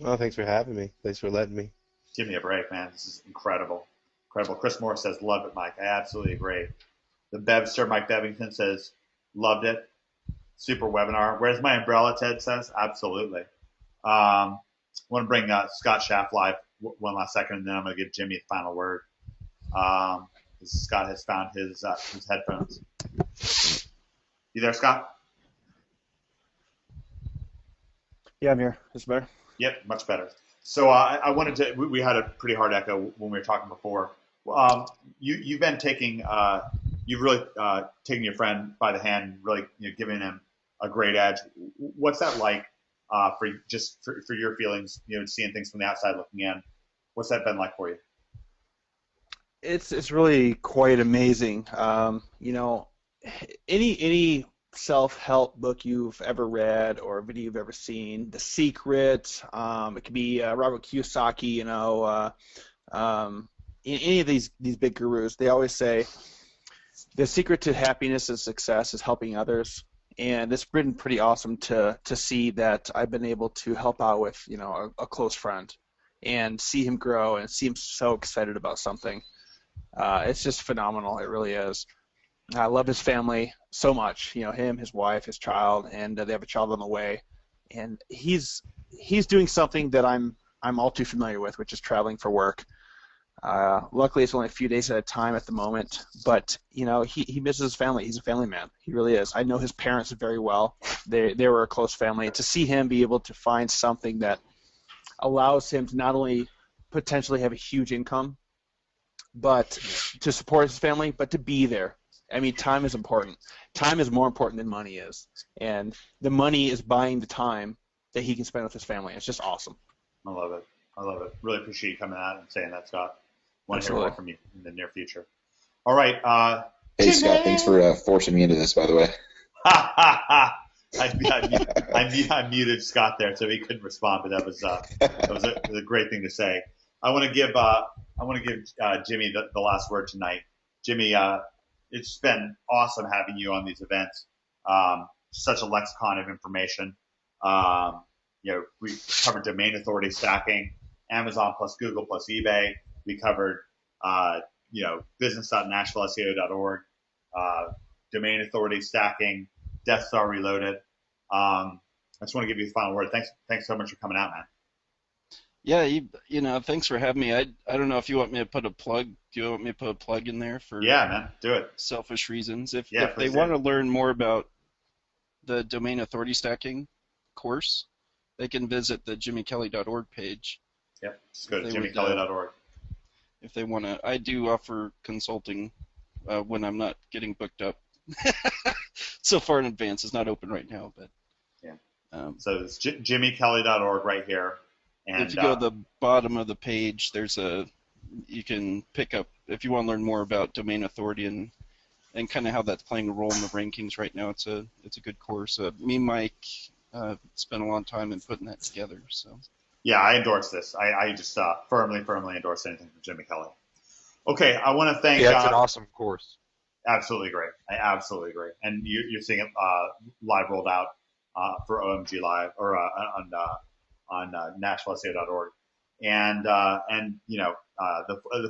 Well, thanks for having me. Thanks for letting me. Give me a break, man. This is incredible. Chris Moore says, love it, Mike. I absolutely agree. The Bevster, Mike Bevington says, loved it. Super webinar. Where's my umbrella, Ted says? Absolutely. I want to bring Scott Schaff live one last second, and then I'm going to give Jimmy the final word. Scott has found his headphones. You there, Scott? Yeah, I'm here. Is it better? Yep, much better. So I wanted to. We had a pretty hard echo when we were talking before. You've been taking. You've really taken your friend by the hand, and really giving him a great edge. What's that like for your feelings? Seeing things from the outside looking in. What's that been like for you? It's really quite amazing. Any self-help book you've ever read or video you've ever seen, The Secret, it could be Robert Kiyosaki, any of these big gurus, they always say the secret to happiness and success is helping others. And it's been pretty awesome to see that I've been able to help out with a close friend and see him grow and see him so excited about something. It's just phenomenal. It really is. I love his family so much. Him, his wife, his child, and they have a child on the way. And he's doing something that I'm all too familiar with, which is traveling for work. Luckily, it's only a few days at a time at the moment, but he misses his family. He's a family man. He really is. I know his parents very well. They were a close family. To see him be able to find something that allows him to not only potentially have a huge income, but to support his family, but to be there. I mean, time is important. Time is more important than money is, and the money is buying the time that he can spend with his family. It's just awesome. I love it. Really appreciate you coming out and saying that, Scott. Want to hear more from you in the near future. All right. Hey, Scott, thanks for forcing me into this, by the way. I muted Scott there, so he couldn't respond, but that was a great thing to say. I want to give Jimmy the last word tonight. Jimmy, it's been awesome having you on these events. Such a lexicon of information. We covered domain authority stacking, Amazon plus Google plus eBay. We covered business.nashvilleseo.org, domain authority stacking, Death Star Reloaded. I just want to give you the final word. Thanks so much for coming out, man. Yeah, thanks for having me. I don't know if you want me to put a plug. Do you want me to put a plug in there for? Yeah, man, do it. Selfish reasons. If they want to learn more about the domain authority stacking course, they can visit the jimmykelly.org page. Yep, just go to jimmykelly.org. If they want to, I do offer consulting when I'm not getting booked up. So far in advance, it's not open right now, but yeah. So it's jimmykelly.org right here. And if you go to the bottom of the page, you can pick up if you want to learn more about domain authority and kind of how that's playing a role in the rankings right now. It's a good course. Me and Mike spent a long time in putting that together. So. Yeah, I endorse this. I just firmly endorse anything from Jimmy Kelly. Okay, I want to thank. Yeah, it's an awesome course. Absolutely great. I absolutely agree. And you're seeing it live rolled out for OMG Live or on NashvilleSEO.org. And the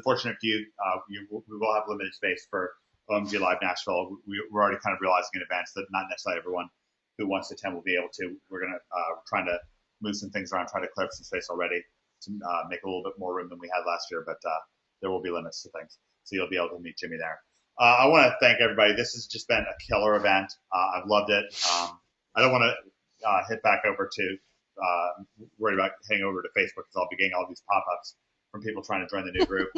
fortunate few, we will have limited space for OMG Live Nashville. We're already kind of realizing in advance that not necessarily everyone who wants to attend will be able to. We're going to trying to move some things around, try to clear up some space already to make a little bit more room than we had last year, but there will be limits to things. So you'll be able to meet Jimmy there. I want to thank everybody. This has just been a killer event. I've loved it. I don't want to hit back over to worried about heading over to Facebook because I'll be getting all these pop-ups from people trying to join the new group.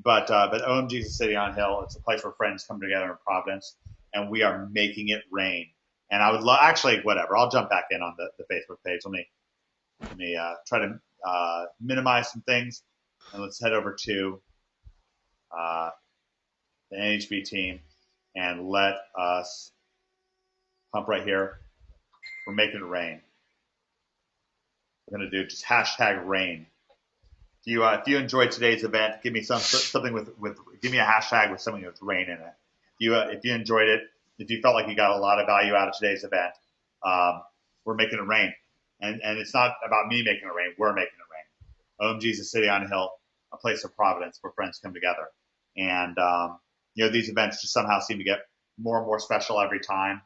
But OMG is a city on hill. It's a place where friends come together in Providence, and we are making it rain. And I would actually, whatever. I'll jump back in on the Facebook page. Let me try to minimize some things, and let's head over to the NHB team and let us pump right here. We're making it rain. We're going to do just hashtag rain. If you enjoyed today's event, give me something with give me a hashtag with something with rain in it. If you enjoyed it, if you felt like you got a lot of value out of today's event, we're making it rain. And it's not about me making it rain. We're making it rain. OMG is a city on a hill, a place of Providence where friends come together. And these events just somehow seem to get more and more special every time.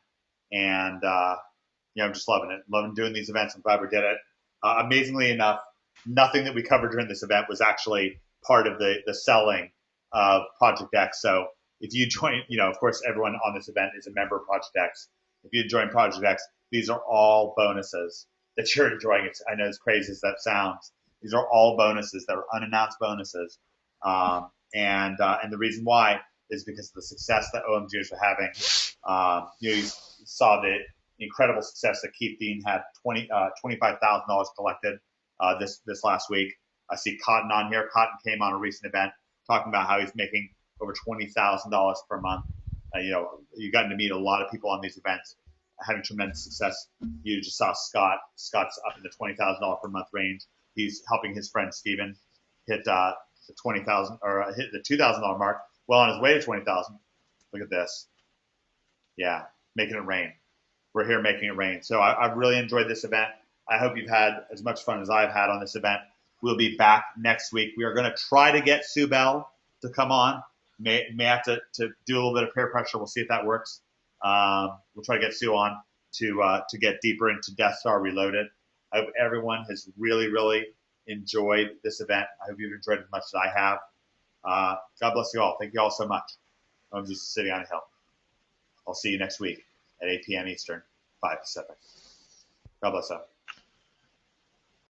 And I'm just loving it. Loving doing these events. I'm glad we did it. Amazingly enough, nothing that we covered during this event was actually part of the selling of Project X. So if you join, of course, everyone on this event is a member of Project X. If you join Project X, these are all bonuses that you're enjoying. I know as crazy as that sounds, These are all bonuses that are unannounced bonuses, and the reason why is because of the success that OMGers are having. You saw the incredible success that Keith Dean had, $25,000 collected this last week. I see Cotton on here. Cotton came on a recent event talking about how he's making over $20,000 per month. You gotten to meet a lot of people on these events, having tremendous success. You just saw Scott. Scott's up in the $20,000 per month range. He's helping his friend Steven hit the $20,000 or hit the $2,000 mark. Well on his way to 20,000. Look at this. Yeah, making it rain. We're here making it rain. So I've really enjoyed this event. I hope you've had as much fun as I've had on this event. We'll be back next week. We are going to try to get Sue Bell to come on. May have to do a little bit of peer pressure. We'll see if that works. We'll try to get Sue on to get deeper into Death Star Reloaded. I hope everyone has really, really enjoyed this event. I hope you've enjoyed it as much as I have. God bless you all. Thank you all so much. I'm just sitting on a hill. I'll see you next week at 8 p.m. Eastern, 5 Pacific. God bless you.